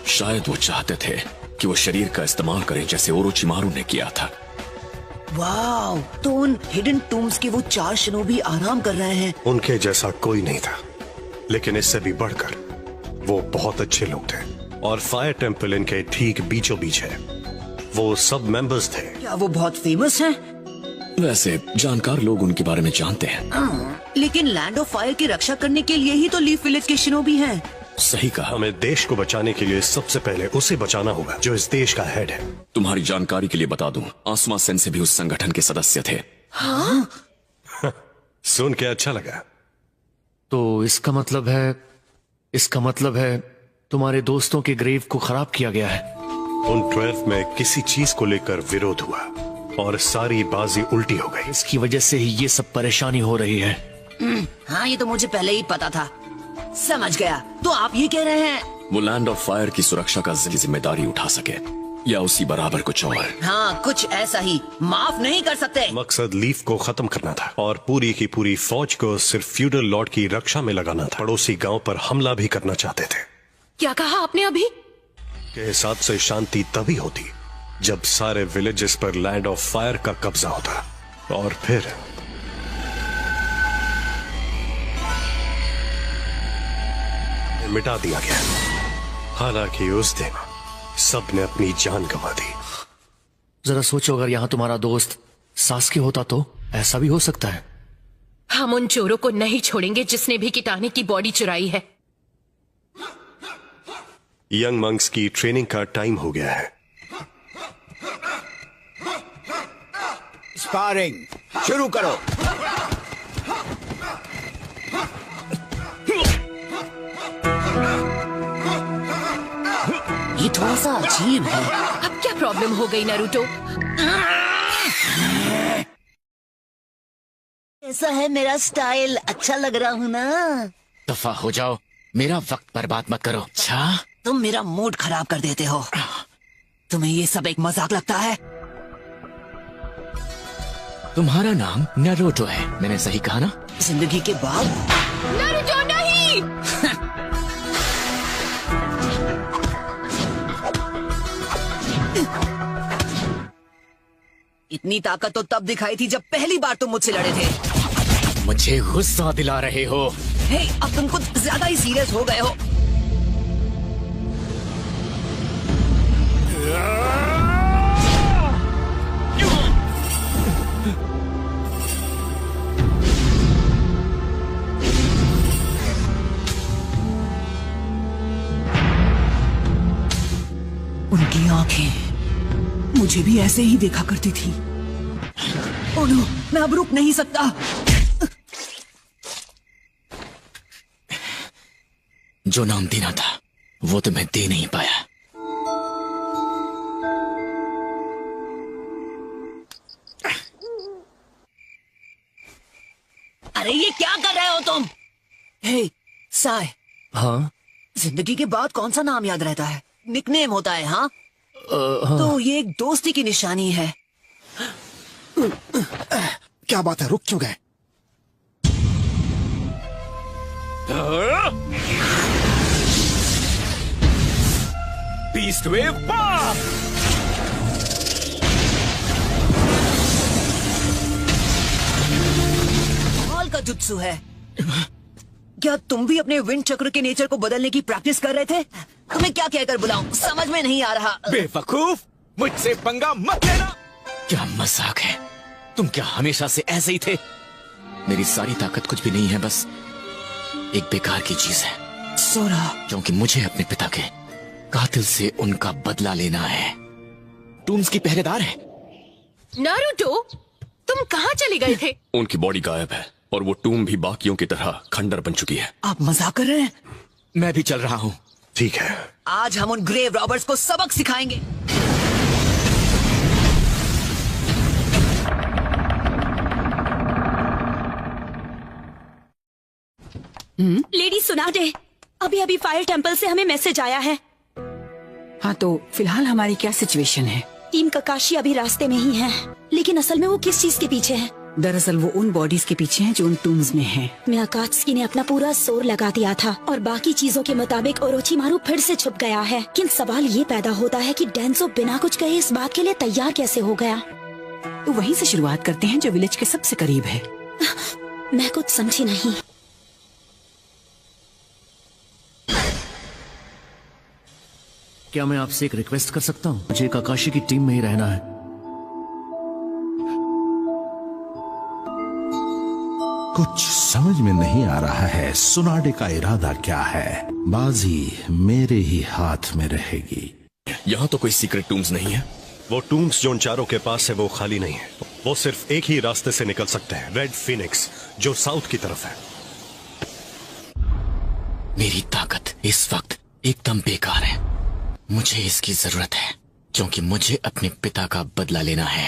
शायद वो चाहते थे कि वो शरीर का इस्तेमाल करें जैसे ओरोचिमारू ने किया था। वाव, तो उन हिडन टूम्स के वो 4 शिनोबी आराम कर रहे हैं। उनके जैसा कोई नहीं था, लेकिन इससे भी बढ़कर वो बहुत अच्छे लोग थे। और फायर टेम्पल इनके ठीक बीचों बीच है। वो सब मेंबर्स थे। क्या वो बहुत फेमस हैं? वैसे जानकार लोग उनके बारे में जानते हैं। लेकिन लैंड ऑफ फायर की रक्षा करने के लिए ही तो लीफ विलेज के शिनोबी हैं। सही कहा। हमें देश को बचाने के लिए सबसे पहले उसे बचाना होगा जो इस देश का हेड है। तुम्हारी जानकारी के लिए बता दूं, आसमा सेंसे भी उस संगठन के सदस्य थे। हाँ? सुन के अच्छा लगा। तो इसका मतलब है तुम्हारे दोस्तों के ग्रेव को खराब किया गया है। उन 12 में किसी चीज को लेकर विरोध हुआ और सारी बाजी उल्टी हो गई। इसकी वजह से ही ये सब परेशानी हो रही है। हाँ, ये तो मुझे पहले ही पता था। समझ गया। तो आप ये कह रहे हैं वो लैंड ऑफ फायर की सुरक्षा का जिम्मेदारी उठा सके, या उसी बराबर कुछ और? हाँ, कुछ ऐसा ही। माफ नहीं कर सकते। मकसद लीफ को खत्म करना था और पूरी की पूरी फौज को सिर्फ फ्यूडल लॉर्ड की रक्षा में लगाना था। पड़ोसी गांव पर हमला भी करना चाहते थे। क्या कहा आपने अभी? के हिसाब से शांति तभी होती जब सारे विलेजेस पर लैंड ऑफ फायर का कब्जा होता, और फिर मिटा दिया गया। हालांकि उस दिन सबने अपनी जान गंवा दी। जरा सोचो, अगर यहाँ तुम्हारा दोस्त सास्के होता तो ऐसा भी हो सकता है। हम उन चोरों को नहीं छोड़ेंगे जिसने भी किटाने की बॉडी चुराई है। यंग मंक्स की ट्रेनिंग का टाइम हो गया है। स्पारिंग शुरू करो। ये थोड़ा सा अजीब है। अब क्या प्रॉब्लम हो गई नारुतो? ऐसा है मेरा स्टाइल, अच्छा लग रहा हूँ ना? दफा हो जाओ, मेरा वक्त बर्बाद मत करो। अच्छा तुम मेरा मूड खराब कर देते हो। तुम्हें ये सब एक मजाक लगता है? तुम्हारा नाम नारुतो है, मैंने सही कहा ना? जिंदगी के बाद? नारुतो नहीं। इतनी ताकत तो तब दिखाई थी जब पहली बार तुम मुझसे लड़े थे। मुझे गुस्सा दिला रहे हो। हे, अब तुम कुछ ज्यादा ही सीरियस हो गए हो। उनकी आंखें मुझे भी ऐसे ही देखा करती थी। ओह नो, मैं अब रुक नहीं सकता। जो नाम देना था वो तुम्हें दे नहीं पाया। अरे ये क्या कर रहे हो तुम? हे साय, हाँ जिंदगी के बाद कौन सा नाम याद रहता है? निकनेम होता है। हाँ तो ये एक दोस्ती की निशानी है। क्या बात है, रुक क्यों गए? बीस्ट वेव पाप! कमाल का जुत्सु है। क्या तुम भी अपने विंड चक्र के नेचर को बदलने की प्रैक्टिस कर रहे थे? तुम्हें क्या कहकर बुलाऊं, समझ में नहीं आ रहा। बेवकूफ, मुझसे पंगा मत लेना। क्या मजाक है? तुम क्या हमेशा से ऐसे ही थे? मेरी सारी ताकत कुछ भी नहीं है, बस एक बेकार की चीज है। सोरा, क्योंकि मुझे अपने पिता के कातिल से उनका बदला लेना है। टूम्स की पहरेदार है। नारुतो, तुम कहाँ चले गए थे? उनकी बॉडी गायब है और वो टूम भी बाकियों की तरह खंडर बन चुकी है। आप मजाक कर रहे हैं? मैं भी चल रहा हूँ। ठीक है, आज हम उन ग्रेव रॉबर्ट्स को सबक सिखाएंगे। लेडी सुनाडे, अभी अभी फायर टेम्पल से हमें मैसेज आया है। हाँ तो फिलहाल हमारी क्या सिचुएशन है? टीम ककाशी अभी रास्ते में ही है, लेकिन असल में वो किस चीज के पीछे है? दरअसल वो उन बॉडीज के पीछे हैं जो उन टूम्स में हैं। मियाकात्सुकी ने अपना पूरा जोर लगा दिया था और बाकी चीजों के मुताबिक ओरोचिमारू फिर से छुप गया है। लेकिन सवाल ये पैदा होता है कि डेंसो बिना कुछ कहे इस बात के लिए तैयार कैसे हो गया? तो वहीं से शुरुआत करते हैं जो विलेज के सबसे करीब है। मैं कुछ समझी नहीं। क्या मैं आपसे एक रिक्वेस्ट कर सकता हूँ? मुझे काकाशी की टीम में ही रहना है। कुछ समझ में नहीं आ रहा है। सुनाडे का इरादा क्या है? बाजी मेरे ही हाथ में रहेगी। यहाँ तो कोई सीक्रेट टूम्स नहीं है। वो टूम्स जो उन चारों के पास है वो खाली नहीं है। वो सिर्फ एक ही रास्ते से निकल सकते हैं, रेड फिनिक्स, जो साउथ की तरफ है। मेरी ताकत इस वक्त एकदम बेकार है। मुझे इसकी जरूरत है क्योंकि मुझे अपने पिता का बदला लेना है।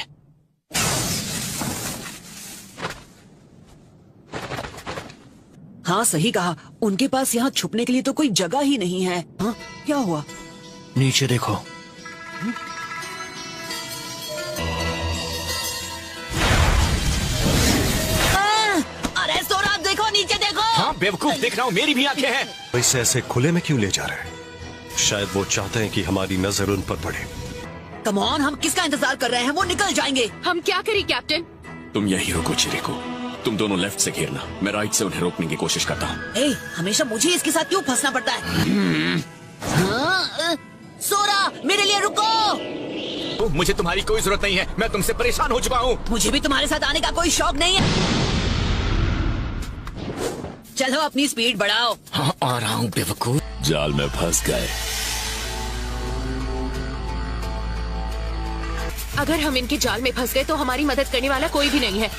हाँ सही कहा, उनके पास यहाँ छुपने के लिए तो कोई जगह ही नहीं है। हाँ क्या हुआ? नीचे देखो। अरे सोरा देखो, नीचे देखो। हाँ बेवकूफ, देख रहा हूँ, मेरी भी आंखें हैं। इसे ऐसे खुले में क्यों ले जा रहे हैं? शायद वो चाहते हैं कि हमारी नजर उन पर पड़े। कम ऑन, हम किसका इंतजार कर रहे हैं? वो निकल जाएंगे। हम क्या करें कैप्टन? तुम यहीं रुको चिरिको, तुम दोनों लेफ्ट से घेरना, मैं राइट से उन्हें रोकने की कोशिश करता हूँ। हमेशा मुझे इसके साथ क्यों फंसना पड़ता है? हाँ, सोरा मेरे लिए रुको। मुझे तुम्हारी कोई जरूरत नहीं है, मैं तुमसे परेशान हो चुका हूँ। मुझे भी तुम्हारे साथ आने का कोई शौक नहीं है। चलो अपनी स्पीड बढ़ाओ। हाँ आ रहा हूँ बेवकूफ। जाल में फंस गए। अगर हम इनके जाल में फंस गए तो हमारी मदद करने वाला कोई भी नहीं है।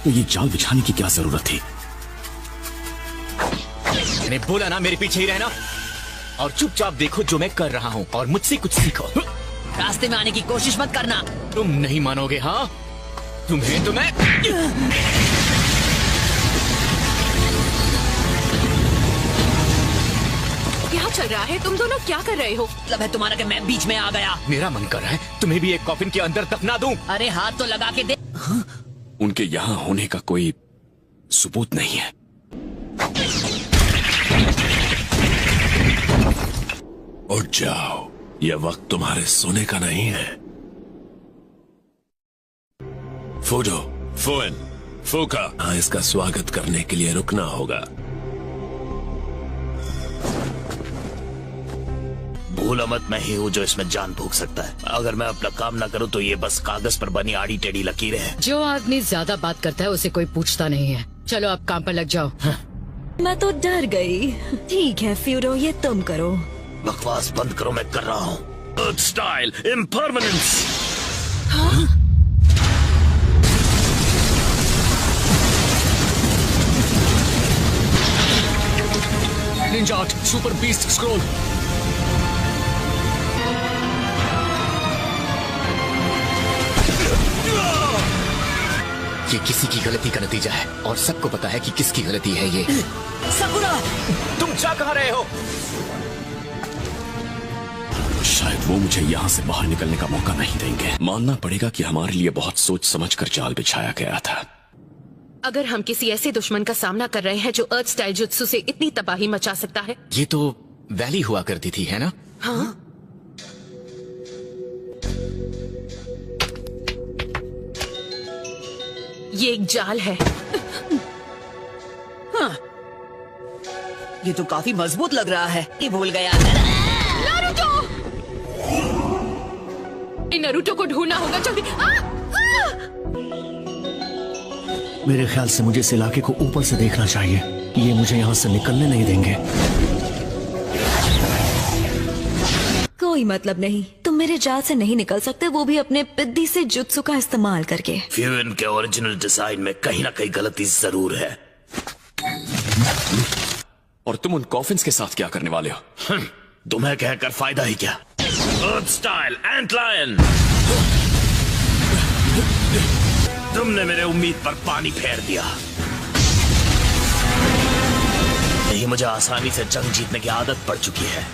तो ये जाल बिछाने की क्या जरूरत थी? मैंने बोला ना मेरे पीछे ही रहना और चुपचाप देखो जो मैं कर रहा हूँ और मुझसे कुछ सीखो। रास्ते में आने की कोशिश मत करना। तुम नहीं मानोगे। हाँ तुम्हें तो मैं क्या चल रहा है? तुम दोनों क्या कर रहे हो? मतलब है तुम्हारा कि मैं बीच में आ गया। मेरा मन कर रहा है तुम्हें भी एक कॉफिन के अंदर दफना दूं। अरे हाथ तो लगा के दे। उनके यहाँ होने का कोई सबूत नहीं है। उठ जाओ, यह वक्त तुम्हारे सोने का नहीं है। फूडो, फुएन, फूका, हाँ, इसका स्वागत करने के लिए रुकना होगा। भूला मत, मैं ही हूँ जो इसमें जान फूंक सकता है। अगर मैं अपना काम ना करूँ तो ये बस कागज पर बनी आड़ी टेढ़ी लकीरें हैं। जो आदमी ज्यादा बात करता है उसे कोई पूछता नहीं है। चलो आप काम पर लग जाओ। मैं तो डर गई। ठीक है फ्यूरो, ये तुम करो। बकवास बंद करो, मैं कर रहा हूँ। Earth style impermanence. Ninja art super beast scroll. ये किसी की गलती का नतीजा है और सबको पता है कि किसकी गलती है ये। सकुरा, तुम जा कहाँ रहे हो? शायद वो मुझे यहाँ से बाहर निकलने का मौका नहीं देंगे। मानना पड़ेगा कि हमारे लिए बहुत सोच समझकर जाल बिछाया गया था। अगर हम किसी ऐसे दुश्मन का सामना कर रहे हैं जो अर्थ स्टाइल जुत्सु से इतनी तबाही मचा सकता है। ये तो वैली हुआ करती थी, है ना? हाँ। ये एक जाल है। हाँ। ये तो काफी मजबूत लग रहा है। ये भूल गया। नारुतो! नरूटो को ढूंढना होगा जल्दी। मेरे ख्याल से मुझे इस इलाके को ऊपर से देखना चाहिए। ये मुझे यहाँ से निकलने नहीं देंगे। कोई मतलब नहीं, तुम मेरे जाल से नहीं निकल सकते, वो भी अपने पिद्दी से जुत्सु का इस्तेमाल करके। फ्यूएन के ओरिजिनल डिजाइन में कहीं ना कहीं गलती जरूर है। और तुम उन कॉफिन्स के साथ क्या करने वाले हो? तुम्हें कहकर फायदा ही क्या? अर्थ स्टाइल एंट लायन। तुमने मेरे उम्मीद पर पानी फेर दिया। यही मुझे आसानी से जंग जीतने की आदत पड़ चुकी है।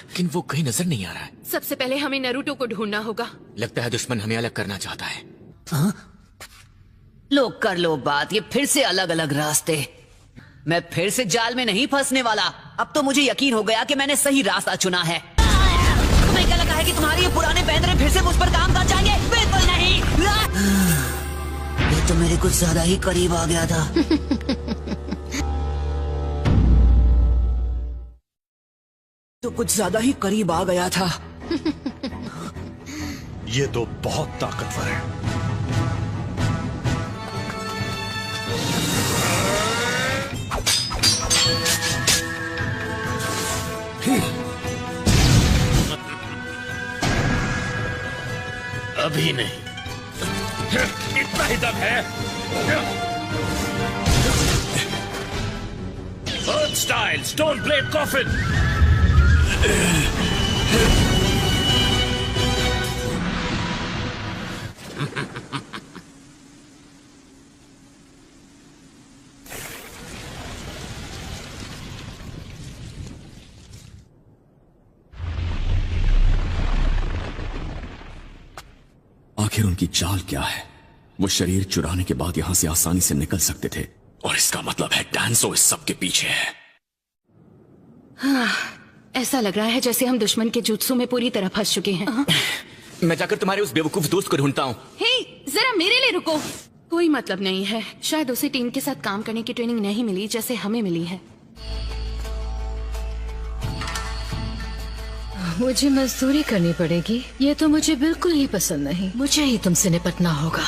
लेकिन वो कहीं नजर नहीं आ रहा है। सबसे पहले हमें नरूटो को ढूंढना होगा। लगता है दुश्मन हमें अलग करना चाहता है। लो कर लो बात, ये फिर से अलग अलग रास्ते। मैं फिर से जाल में नहीं फंसने वाला। अब तो मुझे यकीन हो गया कि मैंने सही रास्ता चुना है। तुम्हें क्या लगा है कि तुम्हारे ये पुराने बैंदरे फिर से मुझ पर काम कर जाएंगे? बिल्कुल नहीं। ये तो मेरे कुछ ज्यादा ही करीब आ गया था। तो कुछ ज्यादा ही करीब आ गया था। ये तो बहुत ताकतवर है। अभी नहीं, इतना ही दम है। अर्थ स्टाइल स्टोन ब्लेड कॉफिन। आखिर उनकी चाल क्या है? वो शरीर चुराने के बाद यहां से आसानी से निकल सकते थे, और इसका मतलब है डैंसो इस सब के पीछे है। हाँ, ऐसा लग रहा है जैसे हम दुश्मन के जुत्सु में पूरी तरह फंस चुके हैं। मैं जाकर तुम्हारे उस बेवकूफ दोस्त को ढूंढता हूँ। हे, जरा मेरे लिए रुको। कोई मतलब नहीं है। शायद उसे टीम के साथ काम करने की ट्रेनिंग नहीं मिली जैसे हमें मिली है। मुझे मजदूरी करनी पड़ेगी। ये तो मुझे बिल्कुल ही पसंद नहीं। मुझे ही तुमसे निपटना होगा।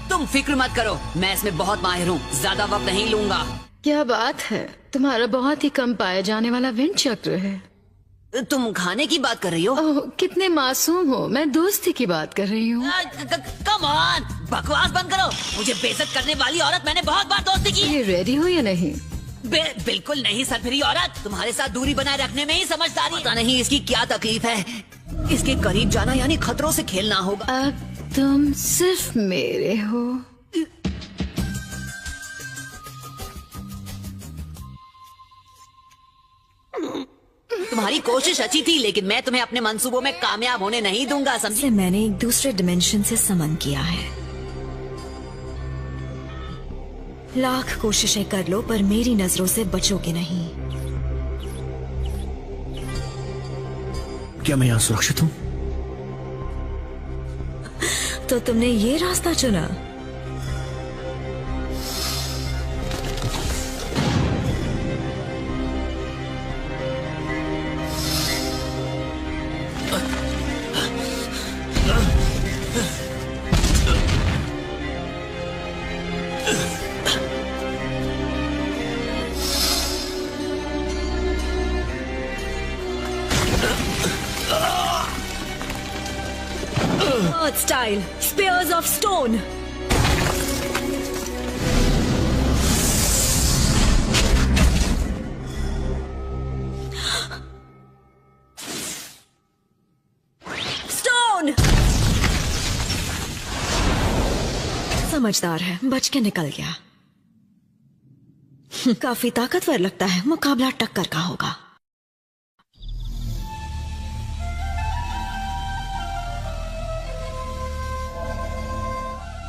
तुम फिक्र मत करो, मैं इसमें बहुत माहिर हूँ। ज्यादा वक्त नहीं लूंगा। क्या बात है, तुम्हारा बहुत ही कम पाया जाने वाला विंड चक्र है। तुम खाने की बात कर रही हो? ओह, कितने मासूम हो। मैं दोस्ती की बात कर रही हूँ। कम ऑन, बकवास बंद करो। मुझे बेइज्जत करने वाली औरत, मैंने बहुत बार दोस्ती की। ये रेडी हो या नहीं? बिल्कुल नहीं सरफिरी औरत। तुम्हारे साथ दूरी बनाए रखने में ही समझदारी। पता नहीं इसकी क्या तकलीफ है। इसके करीब जाना यानी खतरों से खेलना होगा। तुम सिर्फ मेरे हो। तुम्हारी कोशिश अच्छी थी, लेकिन मैं तुम्हें अपने मंसूबों में कामयाब होने नहीं दूंगा, समझे? मैंने एक दूसरे डिमेंशन से समन किया है। लाख कोशिशें कर लो पर मेरी नजरों से बचोगे नहीं। क्या मैं यहाँ सुरक्षित हूँ? तो तुमने ये रास्ता चुना। Earth style, spears of stone. Stone. समझदार है, बच के निकल गया। काफी ताकतवर लगता है, मुकाबला टक्कर का होगा।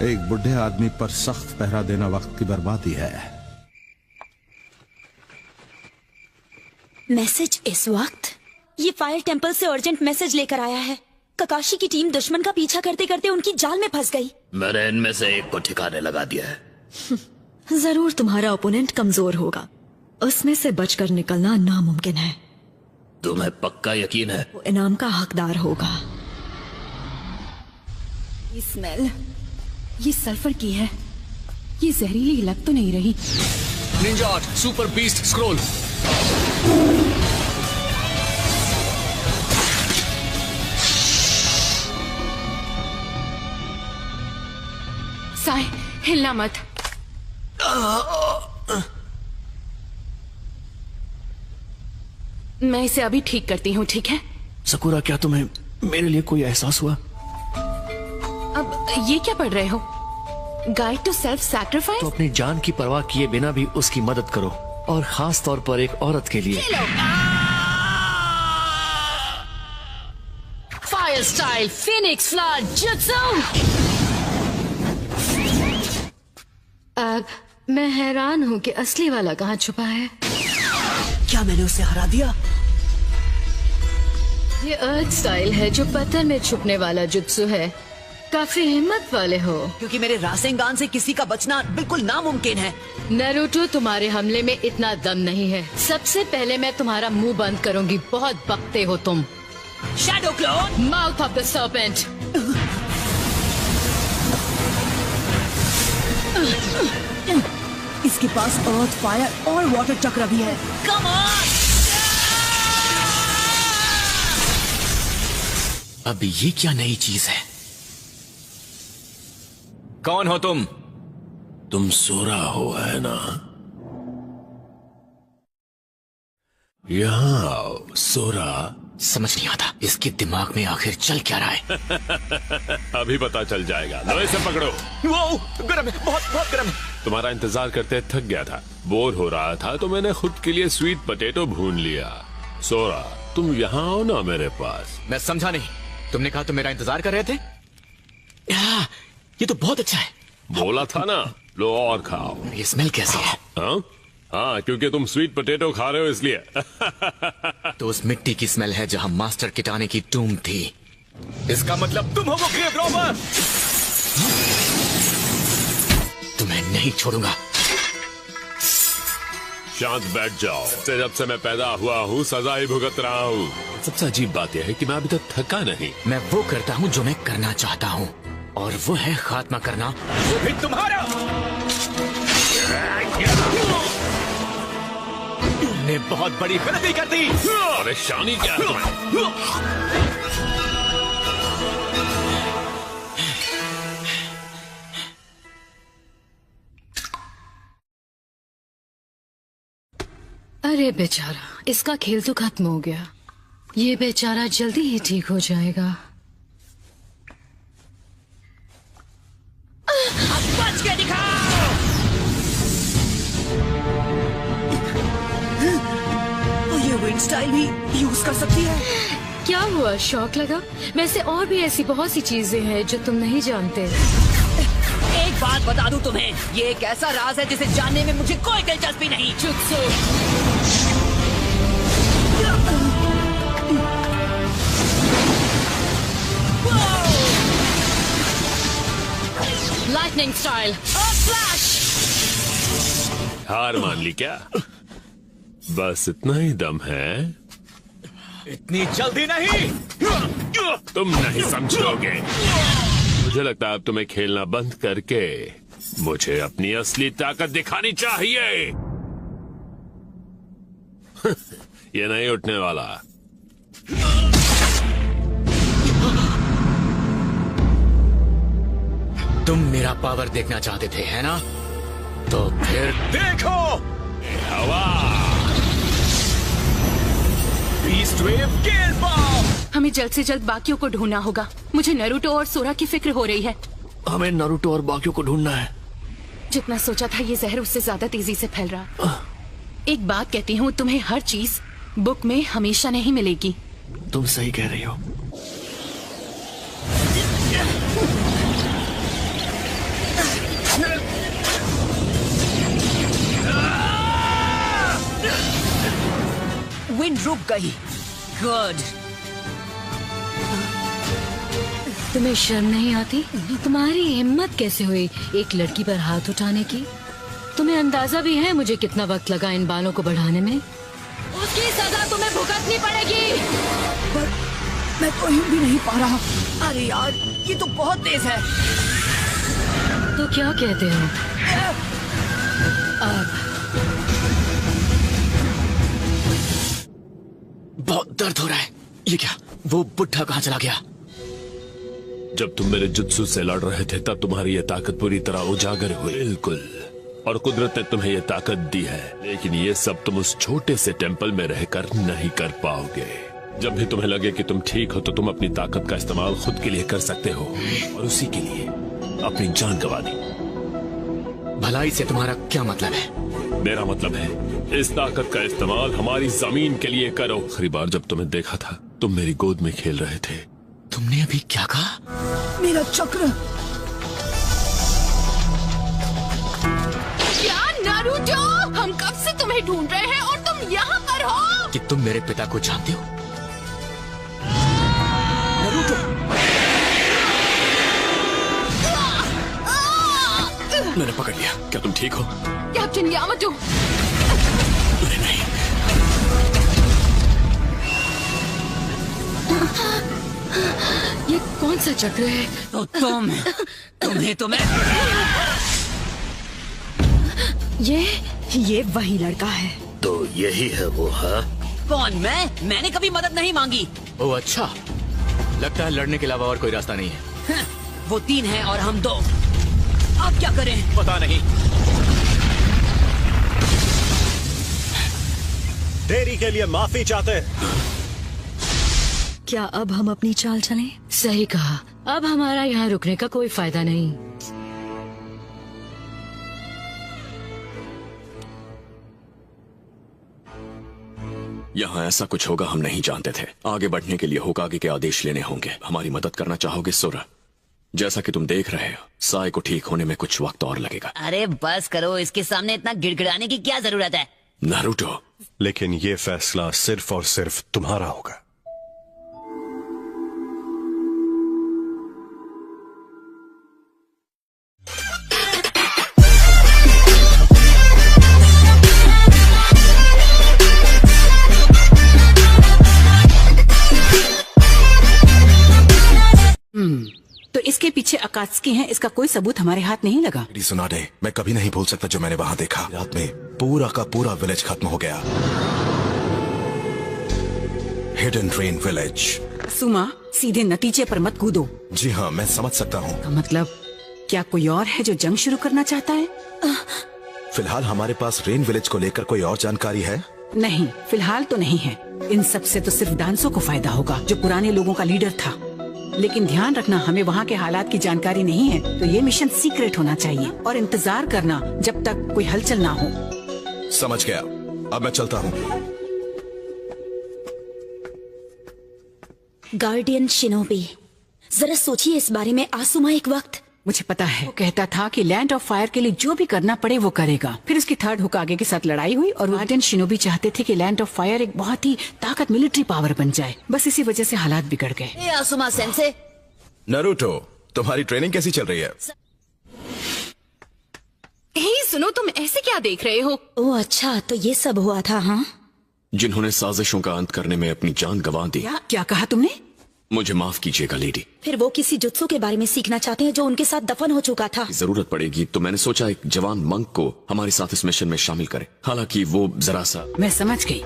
एक बुढ़े आदमी पर सख्त पहरा देना वक्त की बर्बादी है। मैसेज इस वक्त? ये फायर टेंपल से अर्जेंट मैसेज लेकर आया है। ककाशी की टीम दुश्मन का पीछा करते करते उनकी जाल में फंस गई। मैंने इनमें से एक को ठिकाने लगा दिया है। जरूर तुम्हारा ओपोनेंट कमजोर होगा, उसमें से बचकर निकलना नामुमकिन है। तुम्हें पक्का यकीन है? वो इनाम का हकदार होगा। ये स्मेल, ये सल्फर की है। ये जहरीली लग तो नहीं रही? Ninja art super beast scroll. Sai, हिलना मत। मैं इसे अभी ठीक करती हूँ, ठीक है? सकुरा, क्या तुम्हें मेरे लिए कोई एहसास हुआ? अब ये क्या पढ़ रहे हो? Guide to self sacrifice? तो अपनी जान की परवाह किए बिना भी उसकी मदद करो, और खास तौर पर एक औरत के लिए। Fire style Phoenix flood jutsu. मैं हैरान हूँ कि असली वाला कहाँ छुपा है। क्या मैंने उसे हरा दिया? ये अर्थ स्टाइल है जो पत्थर में छुपने वाला जुत्सु है। काफी हिम्मत वाले हो। क्योंकि मेरे रासेंगान से किसी का बचना बिल्कुल नामुमकिन है। नारुतो, तुम्हारे हमले में इतना दम नहीं है। सबसे पहले मैं तुम्हारा मुंह बंद करूंगी। बहुत बकते हो तुम। Shadow clone, mouth of the serpent. इसके पास अर्थ, फायर और वाटर चक्र भी है। Come on! अब ये क्या नई चीज है? कौन हो तुम? तुम सोरा हो, है ना? यहाँ आओ, सोरा। समझ नहीं आता इसके दिमाग में आखिर चल क्या रहा है। अभी पता चल जाएगा। लो इसे पकड़ो। वो गरम है, बहुत बहुत गरम है। तुम्हारा इंतजार करते थक गया था, बोर हो रहा था, तो मैंने खुद के लिए स्वीट पोटैटो भून लिया। सोरा, तुम यहाँ आओ ना मेरे पास। मैं समझा नहीं। तुमने कहा तुम मेरा इंतजार कर रहे थे? ये तो बहुत अच्छा है। बोला था ना, लो और खाओ। ये स्मेल कैसी है? हाँ, क्योंकि तुम स्वीट पोटैटो खा रहे हो इसलिए। तो उस मिट्टी की स्मेल है जहाँ मास्टर किटाने की टूम थी। इसका मतलब तुम हो वो ग्रेव रॉबर। तुम्हें नहीं छोड़ूंगा। शांत बैठ जाओ। जब से मैं पैदा हुआ हूँ सजा ही भुगत रहा हूँ। सबसे अजीब बात यह है कि मैं अभी तक थका नहीं। मैं वो करता हूँ जो मैं करना चाहता हूँ, और वो है खात्मा करना, वो भी तुम्हारा। तुमने बहुत बड़ी गलती कर दी। परेशानी क्या है तुम्हें? अरे बेचारा, इसका खेल तो खत्म हो गया। ये बेचारा जल्दी ही ठीक हो जाएगा। स्टाइल भी यूज कर सकती है। क्या हुआ, शौक लगा? वैसे और भी ऐसी बहुत सी चीजें हैं जो तुम नहीं जानते। एक बात बता दूं तुम्हें, ये एक ऐसा राज है जिसे जानने में मुझे कोई दिलचस्पी नहीं। Lightning style, flash. हार मान ली क्या? बस इतना ही दम है? इतनी जल्दी नहीं। तुम नहीं समझोगे। मुझे लगता है अब तुम्हें खेलना बंद करके मुझे अपनी असली ताकत दिखानी चाहिए। ये नहीं उठने वाला। तुम मेरा पावर देखना चाहते थे, है ना? तो फिर देखो। हवा। बीस्ट वेव गेल बॉम्ब। हमें जल्द से जल्द बाकियों को ढूंढना होगा। मुझे नारुतो और सोरा की फिक्र हो रही है। हमें नारुतो और बाकियों को ढूंढना है। जितना सोचा था ये जहर उससे ज्यादा तेजी से फैल रहा। एक बात कहती हूँ, तुम्हें हर चीज बुक में हमेशा नहीं मिलेगी। तुम सही कह रही हो। विंड रुक गई। गुड। तुम्हें शर्म नहीं आती? तुम्हारी हिम्मत कैसे हुई एक लड़की पर हाथ उठाने की? तुम्हें अंदाजा भी है मुझे कितना वक्त लगा इन बालों को बढ़ाने में? उसकी सजा तुम्हें भुगतनी पड़ेगी। पर मैं तो हिल भी नहीं पा रहा। अरे यार, ये तो बहुत तेज है। तो क्या कहते हो? अब बहुत दर्द हो रहा है। ये क्या? वो बुढ़ा कहाँ चला गया? जब तुम मेरे जुत्सु से लड़ रहे थे तब तुम्हारी ये ताकत पूरी तरह उजागर हुई। बिल्कुल। और कुदरत ने तुम्हें ये ताकत दी है, लेकिन ये सब तुम उस छोटे से टेंपल में रहकर नहीं कर पाओगे। जब भी तुम्हें लगे कि तुम ठीक हो तो तुम अपनी ताकत का इस्तेमाल खुद के लिए कर सकते हो, और उसी के लिए अपनी जान गंवा दी। भलाई से तुम्हारा क्या मतलब है? मेरा मतलब है इस ताकत का इस्तेमाल हमारी जमीन के लिए करो। आखिरी बार जब तुम्हें देखा था तुम मेरी गोद में खेल रहे थे। तुमने अभी क्या कहा? मेरा चक्र। क्या नारुतो? हम कब से तुम्हें ढूंढ रहे हैं और तुम यहाँ पर हो? कि तुम मेरे पिता को जानते हो? मैंने पकड़ लिया। क्या तुम ठीक हो? Captain Yamato. नहीं। ये कौन सा चक्र है? तो तुम्हें तो मैं। ये वही लड़का है। तो यही है वो है? कौन? मैंने कभी मदद नहीं मांगी। ओह अच्छा, लगता है लड़ने के अलावा और कोई रास्ता नहीं है। वो 3 हैं और हम 2। अब क्या करें? पता नहीं। देरी के लिए माफी चाहते। क्या अब हम अपनी चाल चलें? सही कहा। अब हमारा यहाँ रुकने का कोई फायदा नहीं। यहाँ ऐसा कुछ होगा हम नहीं जानते थे। आगे बढ़ने के लिए होकागे के आदेश लेने होंगे। हमारी मदद करना चाहोगे सोरा? जैसा कि तुम देख रहे हो, साय को ठीक होने में कुछ वक्त और लगेगा। अरे बस करो, इसके सामने इतना गिड़गिड़ाने की क्या जरूरत है? नारुतो। लेकिन ये फैसला सिर्फ और सिर्फ तुम्हारा होगा। तो इसके पीछे अकात्सुकी हैं, इसका कोई सबूत हमारे हाथ नहीं लगा। सुना दे, मैं कभी नहीं भूल सकता जो मैंने वहाँ देखा। रात में पूरा का पूरा विलेज खत्म हो गया। Hidden train village. सुमा, सीधे नतीजे पर मत कूदो। जी हाँ, मैं समझ सकता हूँ। मतलब क्या कोई और है जो जंग शुरू करना चाहता है? फिलहाल हमारे पास रेन विलेज को लेकर कोई और जानकारी है? नहीं, फिलहाल तो नहीं है। इन सब से तो सिर्फ डांसो को फायदा होगा, जो पुराने लोगों का लीडर था। लेकिन ध्यान रखना, हमें वहाँ के हालात की जानकारी नहीं है, तो ये मिशन सीक्रेट होना चाहिए और इंतजार करना जब तक कोई हलचल ना हो। समझ गया, अब मैं चलता हूँ। Guardian shinobi. जरा सोचिए इस बारे में आसुमा एक वक्त। मुझे पता है, वो कहता था कि लैंड ऑफ फायर के लिए जो भी करना पड़े वो करेगा। फिर उसकी थर्ड हुकागे के साथ लड़ाई हुई और गार्डियन शिनोबी चाहते थे कि लैंड ऑफ फायर एक बहुत ही ताकत मिलिट्री पावर बन जाए। बस इसी वजह से हालात बिगड़ गए। ए आसुमा सेंसे। नरूटो, तुम्हारी ट्रेनिंग कैसी चल रही है? हे सुनो, तुम ऐसे क्या देख रहे हो? ओह अच्छा, तो ये सब हुआ था। हाँ, जिन्होंने साजिशों का अंत करने में अपनी जान गंवा दी। क्या कहा तुमने? मुझे माफ कीजिएगा लेडी। फिर वो किसी जुत्सु के बारे में सीखना चाहते हैं जो उनके साथ दफन हो चुका था। जरूरत पड़ेगी तो मैंने सोचा एक जवान मंक को हमारे साथ इस मिशन में शामिल करें। हालांकि वो जरा सा। मैं समझ गई,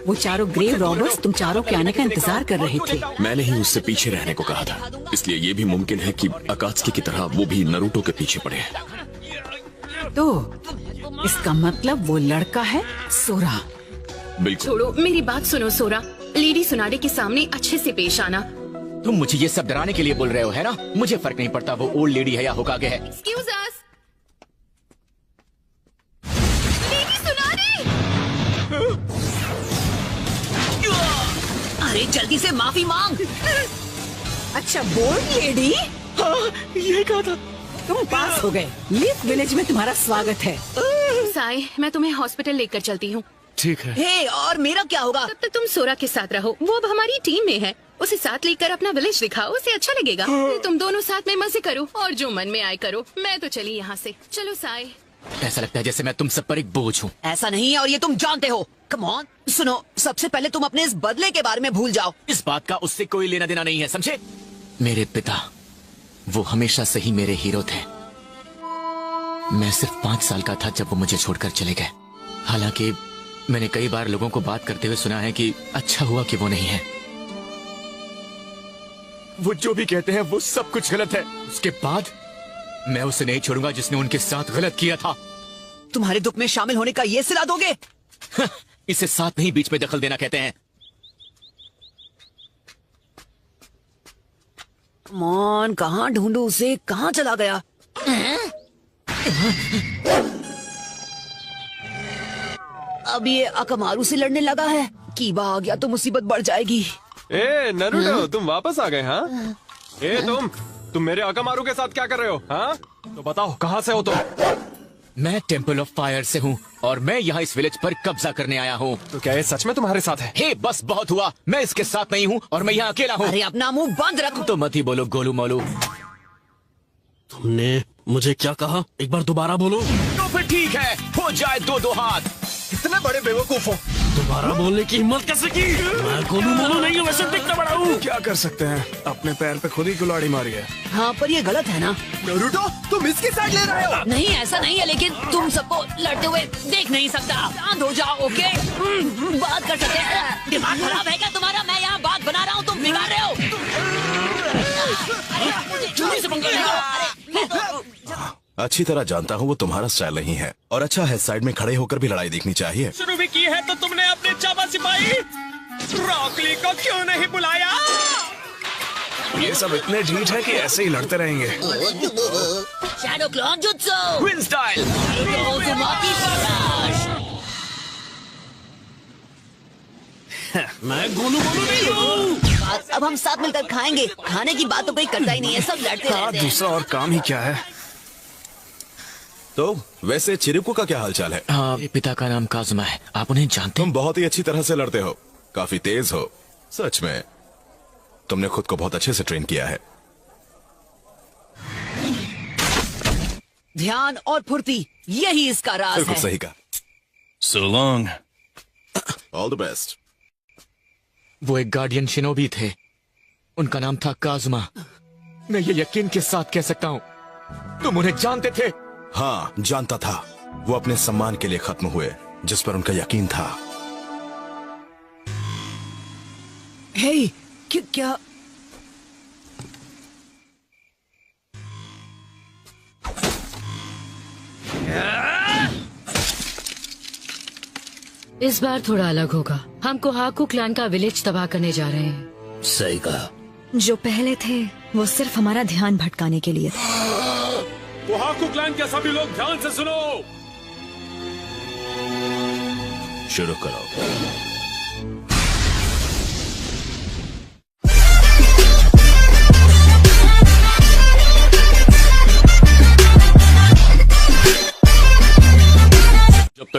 वो चारों ग्रेव रॉबर्स तुम चारों के आने का इंतजार कर रहे थे। मैंने ही उससे पीछे रहने को कहा था, इसलिए ये भी मुमकिन है कि अकात्सुकी की तरह वो भी नरूटो के पीछे पड़े। तो इसका मतलब वो लड़का है सोरा। बिल्कुल। छोड़ो, मेरी बात सुनो सोरा। लेडी सुनाडे के सामने अच्छे से पेश आना। तुम मुझे ये सब डराने के लिए बोल रहे हो, है ना? मुझे फर्क नहीं पड़ता वो ओल्ड लेडी है या होकागे है। एक्सक्यूज अस। लेडी सुनाडे। अरे जल्दी से माफी मांग। अच्छा, बोल्ड लेडी। हाँ, ये कहा था। तुम पास हो गए। लीफ विलेज में तुम्हारा स्वागत है। साई, मैं तुम्हें हॉस्पिटल लेकर चलती हूँ। ठीक है। हे, और मेरा क्या होगा? तब तक तुम सोरा के साथ रहो, वो अब हमारी टीम में है। उसे साथ लेकर अपना विलेज दिखाओ, उसे अच्छा लगेगा। तुम दोनों साथ में मजे करो और जो मन में आए करो। मैं तो चली यहाँ से। चलो साई। ऐसा लगता है जैसे मैं तुम सब पर एक बोझ हूँ। ऐसा नहीं है और ये तुम जानते हो। कम ऑन, सुनो, सबसे पहले तुम अपने इस बदले के बारे में भूल जाओ। इस बात का उससे कोई लेना देना नहीं है, समझे? मेरे पिता, वो हमेशा से ही मेरे हीरो थे। मैं सिर्फ 5 साल का था जब वो मुझे छोड़कर चले गए। हालांकि मैंने कई बार लोगों को बात करते हुए सुना है कि अच्छा हुआ कि वो नहीं है। वो जो भी कहते हैं वो सब कुछ गलत है। उसके बाद मैं उसे नहीं छोड़ूंगा जिसने उनके साथ गलत किया था। तुम्हारे दुख में शामिल होने का ये सिला दोगे? इसे साथ नहीं, बीच में दखल देना कहते हैं। कमान, कहाँ ढूंढूं उसे? कहाँ चला गया? अब ये अकमारू से लड़ने लगा है। कीबा आ गया तो मुसीबत बढ़ जाएगी। ए नरूटो, तुम वापस आ गए? हाँ, ए तुम मेरे अकमारू के साथ क्या कर रहे हो? हाँ, तो बताओ कहाँ से हो तुम? मैं टेम्पल ऑफ फायर से हूँ और मैं यहाँ इस विलेज पर कब्जा करने आया हूँ। तो क्या ये सच में तुम्हारे साथ है? हे, बस बहुत हुआ। मैं इसके साथ नहीं हूँ और मैं यहाँ अकेला हूँ। अरे अपना मुंह बंद रखो। तो मत ही बोलो गोलू मोलू। तुमने मुझे क्या कहा? एक बार दोबारा बोलो। तो फिर ठीक है, हो जाए 2-2 हाथ। इतने बड़े बेवकूफ हो, दोबारा बोलने की हिम्मत कैसे की? मैं गोलू मोलू नहीं हूँ, वैसे दिखता बड़ा हूँ। क्या कर सकते हैं, अपने पैर पे खुद ही कुल्हाड़ी मारी है। हाँ, पर ये गलत है ना? नरूटो, तुम इसकी साइड ले रहे हो। नहीं, ऐसा नहीं है, लेकिन तुम सबको लड़ते हुए देख नहीं सकता। शांत हो जाओ, ओके? बात कर सकते हैं। दिमाग खराब है क्या तुम्हारा? मैं यहाँ बात बना रहा हूँ, तुम बिगाड़ रहे हो। जल्दी से पंगा लो। अच्छी तरह जानता हूँ वो तुम्हारा स्टाइल नहीं है, और अच्छा है साइड में खड़े होकर भी लड़ाई देखनी चाहिए। शुरू भी की है तो तुमने अपने चावा सिपाही ब्रोकली को क्यों नहीं बुलाया? ये सब इतने ढीठ है कि ऐसे ही लड़ते रहेंगे। Shadow clone jutsu, win style, मैं गोलू मोलू नहीं हूँ। अब हम साथ मिलकर खाएंगे। खाने की बात तो कोई करता ही नहीं है, सब लड़ते रहते हैं। दूसरा और काम ही क्या है? तो वैसे चिरुको का क्या हालचाल है? हाँ, पिता का नाम काजुमा है। आप उन्हें जानते? तुम बहुत ही अच्छी तरह से लड़ते हो, काफी तेज हो। सच में तुमने खुद को बहुत अच्छे से ट्रेन किया है। ध्यान और फुर्ती, यही इसका राज बिल्कुल है। सही कहा। So long. All the best. वो एक गार्डियन शिनोबी थे, उनका नाम था काजुमा। मैं ये यकीन के साथ कह सकता हूँ तुम उन्हें जानते थे। हाँ, जानता था। वो अपने सम्मान के लिए खत्म हुए, जिस पर उनका यकीन था। हे, क्या इस बार थोड़ा अलग होगा। हम कोहाकू क्लैन का विलेज तबाह करने जा रहे हैं। सही कहा। जो पहले थे वो सिर्फ हमारा ध्यान भटकाने के लिए थे। कोहाकू क्लैन के सभी लोग ध्यान से सुनो। शुरू करो।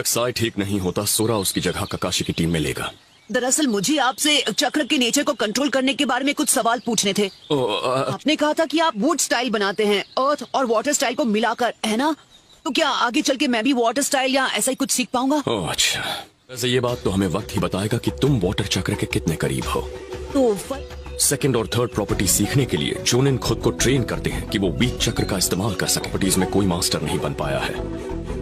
तक साई ठीक नहीं होता, सोरा उसकी जगह ककाशी की टीम में लेगा। दरअसल मुझे आपसे चक्र के नेचर को कंट्रोल करने के बारे में कुछ सवाल पूछने थे। आपने कहा था कि आप वुड स्टाइल बनाते हैं, अर्थ और वाटर स्टाइल को मिलाकर, है ना? तो क्या आगे चल के मैं भी वाटर स्टाइल या ऐसा ही कुछ सीख पाऊंगा? ओह अच्छा, वैसे ये बात तो हमें वक्त ही बताएगा कि तुम वाटर चक्र के कितने करीब हो। तो सेकंड और थर्ड प्रॉपर्टी सीखने के लिए जोनिन खुद को ट्रेन करते हैं कि वो वीक चक्र का इस्तेमाल कर सके। प्रॉपर्टीज में कोई मास्टर नहीं बन पाया है,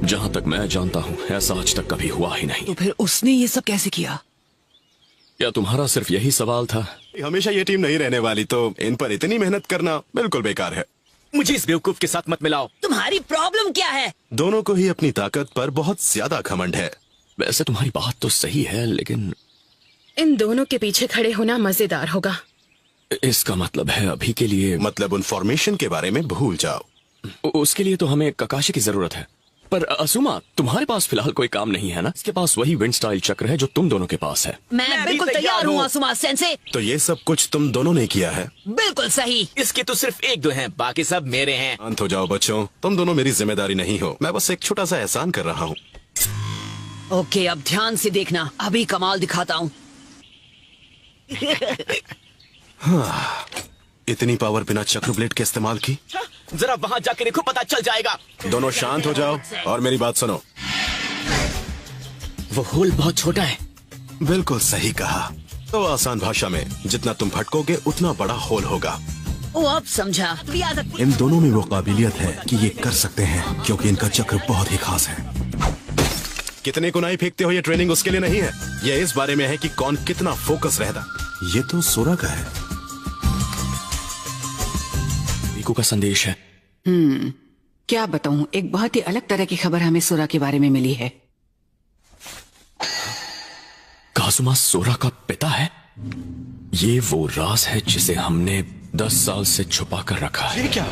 जहाँ तक मैं जानता हूँ ऐसा आज तक कभी हुआ ही नहीं। तो फिर उसने ये सब कैसे किया? क्या तुम्हारा सिर्फ यही सवाल था? हमेशा ये टीम नहीं रहने वाली, तो इन पर इतनी मेहनत करना बिल्कुल बेकार है। मुझे इस बेवकूफ के साथ मत मिलाओ। तुम्हारी प्रॉब्लम क्या है? दोनों को ही अपनी ताकत पर बहुत ज्यादा घमंड है। वैसे तुम्हारी बात तो सही है, लेकिन इन दोनों के पीछे खड़े होना मजेदार होगा। इसका मतलब है अभी के लिए, मतलब उन फॉर्मेशन के बारे में भूल जाओ। उसके लिए तो हमें ककाशी की जरूरत है। पर असुमा, तुम्हारे पास फिलहाल कोई काम नहीं है ना? इसके पास वही विंड स्टाइल चक्र है जो तुम दोनों के पास है। मैं बिल्कुल तैयार हूँ असुमा सेंसे। तो ये सब कुछ तुम दोनों ने किया है? बिल्कुल सही। इसके तो सिर्फ एक दो हैं, बाकी सब मेरे हैं। शांत हो जाओ बच्चों, तुम दोनों मेरी जिम्मेदारी नहीं हो। मैं बस एक छोटा सा एहसान कर रहा हूँ। ओके, अब ध्यान से देखना, अभी कमाल दिखाता हूँ। हाँ, इतनी पावर बिना चक्र ब्लेड के इस्तेमाल की? जरा वहाँ जाके देखो, पता चल जाएगा। दोनों शांत हो जाओ और मेरी बात सुनो। वो होल बहुत छोटा है। बिल्कुल सही कहा। तो आसान भाषा में, जितना तुम भटकोगे उतना बड़ा होल होगा। ओ, अब समझा। इन दोनों में वो काबिलियत है कि ये कर सकते हैं, क्योंकि इनका चक्र बहुत ही खास है। कितने कुनाई फेंकते हो, ये ट्रेनिंग उसके लिए नहीं है। ये इस बारे में है कि कौन कितना फोकस रहता। ये तो सोरा का है। रीकू का संदेश है। क्या बताऊं, एक बहुत ही अलग तरह की खबर हमें सोरा के बारे में मिली है। काजुमा सोरा का पिता है? ये वो राज है जिसे हमने 10 साल से छुपा कर रखा है। ये क्या?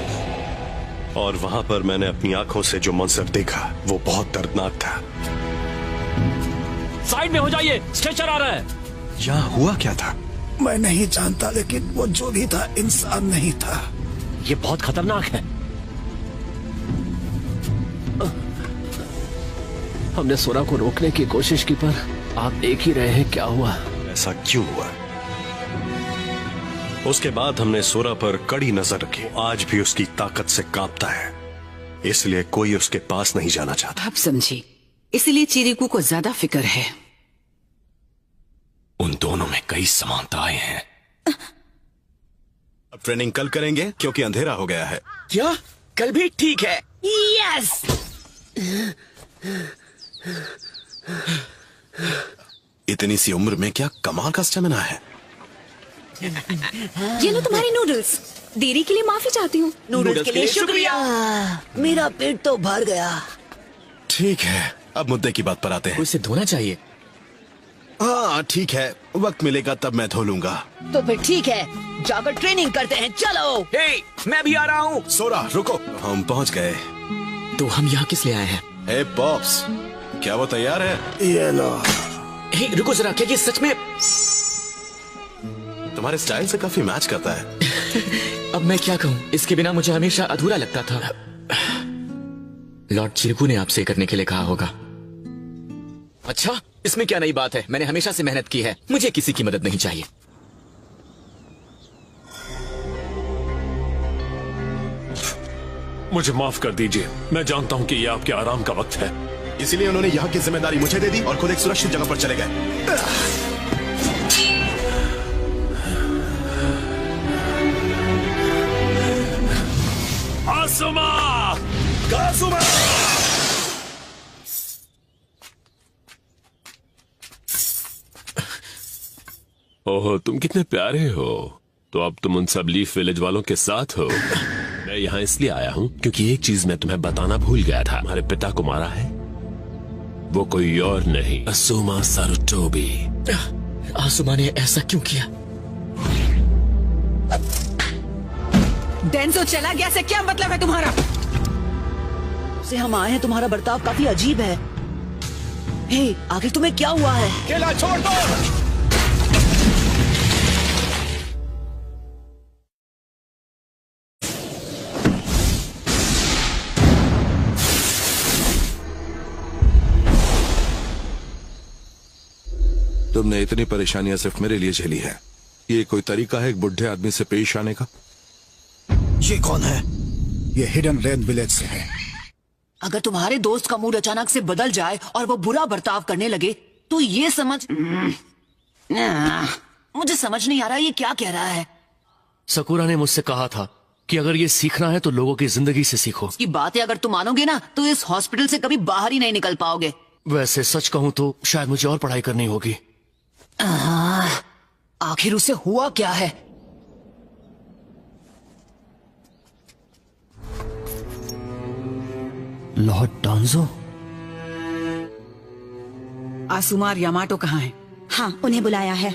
और वहां पर मैंने अपनी आंखों से जो मंजर देखा वो बहुत दर्दनाक था। साइड में हो जाइए, स्ट्रेचर आ रहा है। यहाँ हुआ क्या था? मैं नहीं जानता, लेकिन वो जो भी था इंसान नहीं था। ये बहुत खतरनाक है। हमने सोरा को रोकने की कोशिश की, पर आप देख ही रहे हैं क्या हुआ। ऐसा क्यों हुआ? उसके बाद हमने सोरा पर कड़ी नजर रखी। आज भी उसकी ताकत से कांपता है, इसलिए कोई उसके पास नहीं जाना चाहता। आप समझी, इसलिए चिरिकू को ज्यादा फिक्र है। उन दोनों में कई समानताएं हैं। अब ट्रेनिंग कल करेंगे क्योंकि अंधेरा हो गया है। क्या? कल भी ठीक है। यस। इतनी सी उम्र में क्या कमाल का स्टेमिना है। ये लो तुम्हारे नूडल्स। देरी के लिए माफी चाहती हूँ। नूडल्स के लिए शुक्रिया। मेरा पेट तो भर गया। ठीक है, अब मुद्दे की बात पर आते हैं। उसे धोना चाहिए। हाँ ठीक है, वक्त मिलेगा तब मैं धो लूंगा। तो फिर ठीक है, जाकर ट्रेनिंग करते हैं। चलो। हे, मैं भी आ रहा हूँ। सोरा रुको, हम पहुँच गए। तो हम यहाँ किस लिए आए हैं? हे पॉप्स, क्या वो तैयार है? ये लो। हे, रुको जरा, क्या ये सच में तुम्हारे स्टाइल से काफी मैच करता है। अब मैं क्या कहूँ, इसके बिना मुझे हमेशा अधूरा लगता था। लॉर्ड चिरिकू ने आपसे करने के लिए कहा होगा। अच्छा, इसमें क्या नई बात है? मैंने हमेशा से मेहनत की है, मुझे किसी की मदद नहीं चाहिए। मुझे माफ कर दीजिए, मैं जानता हूँ कि ये आपके आराम का वक्त है। इसीलिए उन्होंने यहाँ की जिम्मेदारी मुझे दे दी और खुद एक सुरक्षित जगह पर चले गए। आसुमा! कासुमा! ओह, तुम कितने प्यारे हो। तो अब तुम उन सब लीफ विलेज वालों के साथ हो। मैं यहाँ इसलिए आया हूँ क्योंकि एक चीज मैं तुम्हें बताना भूल गया था। हमारे पिता को मारा है, वो कोई और नहीं, असुमा सारुटोबी। आसुमा ने ऐसा क्यों किया? डेंसो चला गया से क्या मतलब है तुम्हारा? से हम आए हैं, तुम्हारा बर्ताव काफी अजीब है। हे, आखिर तुम्हें क्या हुआ है? खेला छोड़ दो। तुमने इतनी परेशानियां सिर्फ मेरे लिए झेली है। ये कोई तरीका है एक बुढ़े आदमी से पेश आने का? ये कौन है? ये हिडन रेन विलेज से है। अगर तुम्हारे दोस्त का मूड अचानक से बदल जाए और वो बुरा बर्ताव करने लगे तो ये समझ मुझे समझ नहीं आ रहा ये क्या कह रहा है। सकुरा ने मुझसे कहा था कि अगर ये सीखना है तो लोगों की जिंदगी से सीखो। इसकी बातें अगर तुम मानोगे ना तो इस हॉस्पिटल से कभी बाहर ही नहीं निकल पाओगे। वैसे सच कहूं तो शायद मुझे और पढ़ाई करनी होगी। आखिर उसे हुआ क्या है? लॉर्ड डांजो? आसुमा और यामाटो कहाँ हैं? हाँ, उन्हें बुलाया है।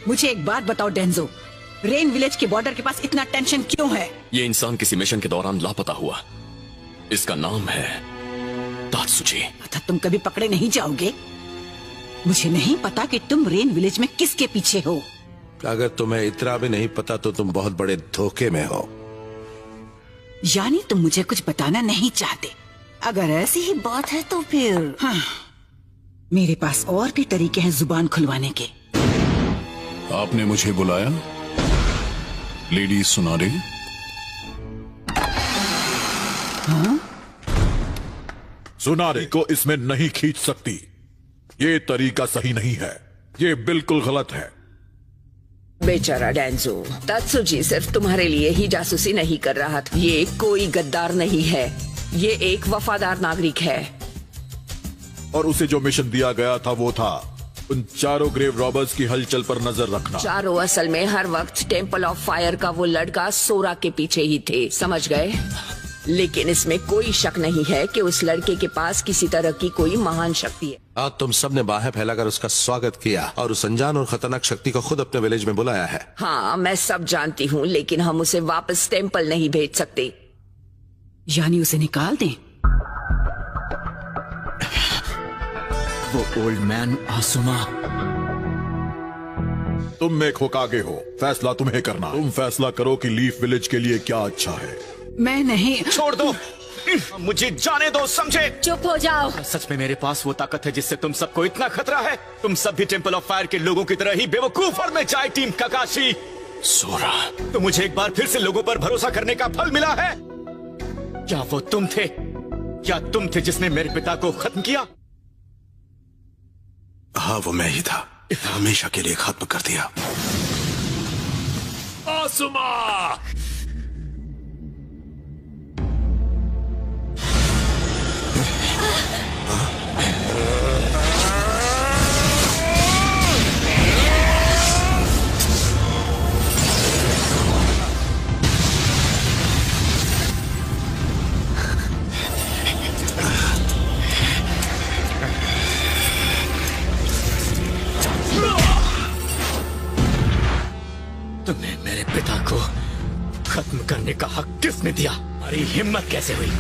मुझे एक बात बताओ डेंजो, रेन विलेज के बॉर्डर के पास इतना टेंशन क्यों है? ये इंसान किसी मिशन के दौरान लापता हुआ। इसका नाम है तात्सुजी। अतः तुम कभी पकड़े नहीं जाओगे। मुझे नहीं पता कि तुम रेन विलेज में किसके पीछे हो। अगर तुम्हें इतना भी नहीं पता तो तुम बहुत बड़े धोखे में हो। यानी तुम मुझे कुछ बताना नहीं चाहते। अगर ऐसी ही बात है तो फिर हाँ, मेरे पास और भी तरीके हैं जुबान खुलवाने के। आपने मुझे बुलाया? लेडी सुनारे? हाँ? सुनारे को इसमें नहीं खींच सकती। ये तरीका सही नहीं है, ये बिल्कुल गलत है। बेचारा डेंजो, तात्सुजी सिर्फ तुम्हारे लिए ही जासूसी नहीं कर रहा था। ये कोई गद्दार नहीं है, ये एक वफादार नागरिक है। और उसे जो मिशन दिया गया था वो था उन चारों ग्रेव रॉबर्स की हलचल पर नजर रखना। चारों असल में हर वक्त टेम्पल ऑफ फायर का वो लड़का सोरा के पीछे ही थे, समझ गए? लेकिन इसमें कोई शक नहीं है कि उस लड़के के पास किसी तरह की कोई महान शक्ति है। आज तुम सबने बाहें फैलाकर उसका स्वागत किया और उस अनजान और खतरनाक शक्ति को खुद अपने विलेज में बुलाया है। हाँ, मैं सब जानती हूँ, लेकिन हम उसे वापस टेम्पल नहीं भेज सकते। यानी उसे निकाल दें? वो ओल्ड मैन आसुमा। तुम में खोकागे हो, फैसला तुम्हें करना। तुम फैसला करो कि लीफ विलेज के लिए क्या अच्छा है। मैं नहीं। छोड़ दो, मुझे जाने दो, समझे? चुप हो जाओ। सच में मेरे पास वो ताकत है जिससे तुम सबको इतना खतरा है? तुम सब भी टेम्पल ऑफ फायर के लोगों की तरह ही बेवकूफ और मैं चाय टीम काकाशी। सोरा, तो मुझे एक बार फिर से लोगों पर भरोसा करने का फल मिला है। क्या वो तुम थे? क्या तुम थे जिसने मेरे पिता को खत्म किया? हाँ, वो मैं ही था। हमेशा के लिए खत्म कर दिया। आसुमा! तुम्हें मेरे पिता को खत्म करने का हक किसने दिया? हमारी हिम्मत कैसे हुई?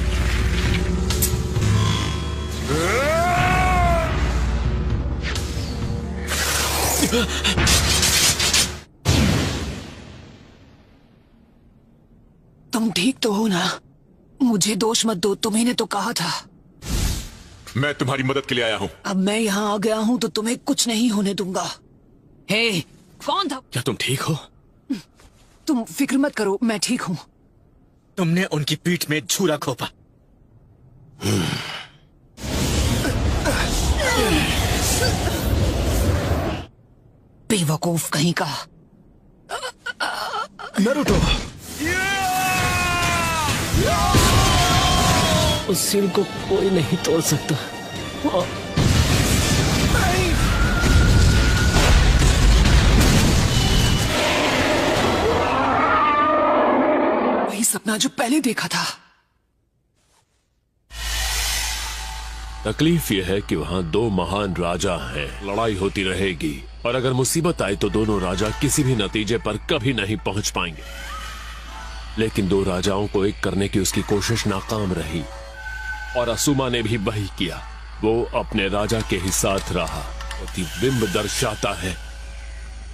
तुम ठीक तो हो ना? मुझे दोष मत दो, तुम्ही ने तो कहा था। मैं तुम्हारी मदद के लिए आया हूँ। अब मैं यहाँ आ गया हूँ तो तुम्हें कुछ नहीं होने दूंगा। हे, कौन था? क्या तुम ठीक हो? तुम फिक्र मत करो, मैं ठीक हूँ। तुमने उनकी पीठ में छुरा घोंपा। बेवकूफ कहीं का। नरूटो, उस सील को कोई नहीं तोड़ सकता। वही सपना जो पहले देखा था। तकलीफ यह है कि वहाँ दो महान राजा हैं। लड़ाई होती रहेगी और अगर मुसीबत आए तो दोनों राजा किसी भी नतीजे पर कभी नहीं पहुंच पाएंगे। लेकिन दो राजाओं को एक करने की उसकी कोशिश नाकाम रही और असुमा ने भी वही किया। वो अपने राजा के ही साथ रहा। प्रतिबिंब दर्शाता है,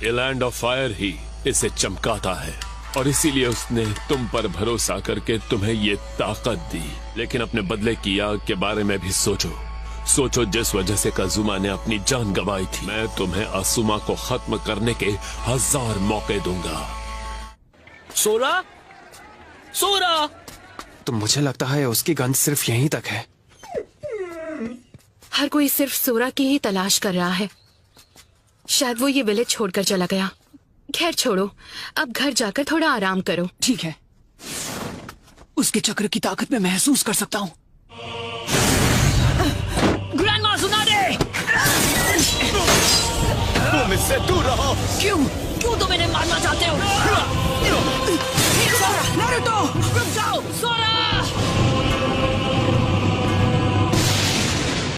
ये लैंड ऑफ फायर ही इसे चमकाता है। और इसीलिए उसने तुम पर भरोसा करके तुम्हें ये ताकत दी। लेकिन अपने बदले की आग के बारे में भी सोचो। सोचो जिस वजह से काजुमा ने अपनी जान गंवाई थी। मैं तुम्हें असूमा को खत्म करने के 1000 मौके दूंगा। सोरा, सोरा। तो मुझे लगता है उसकी गंध सिर्फ यहीं तक है। हर कोई सिर्फ सोरा की ही तलाश कर रहा है। शायद वो ये विलेज छोड़कर चला गया। खैर छोड़ो, अब घर जाकर थोड़ा आराम करो। ठीक है। उसके चक्र की ताकत मैं महसूस कर सकता हूँ। ग्रैंडमा सुना दे। तुम इससे दूर रहो। क्यों तुम इन्हें मारना चाहते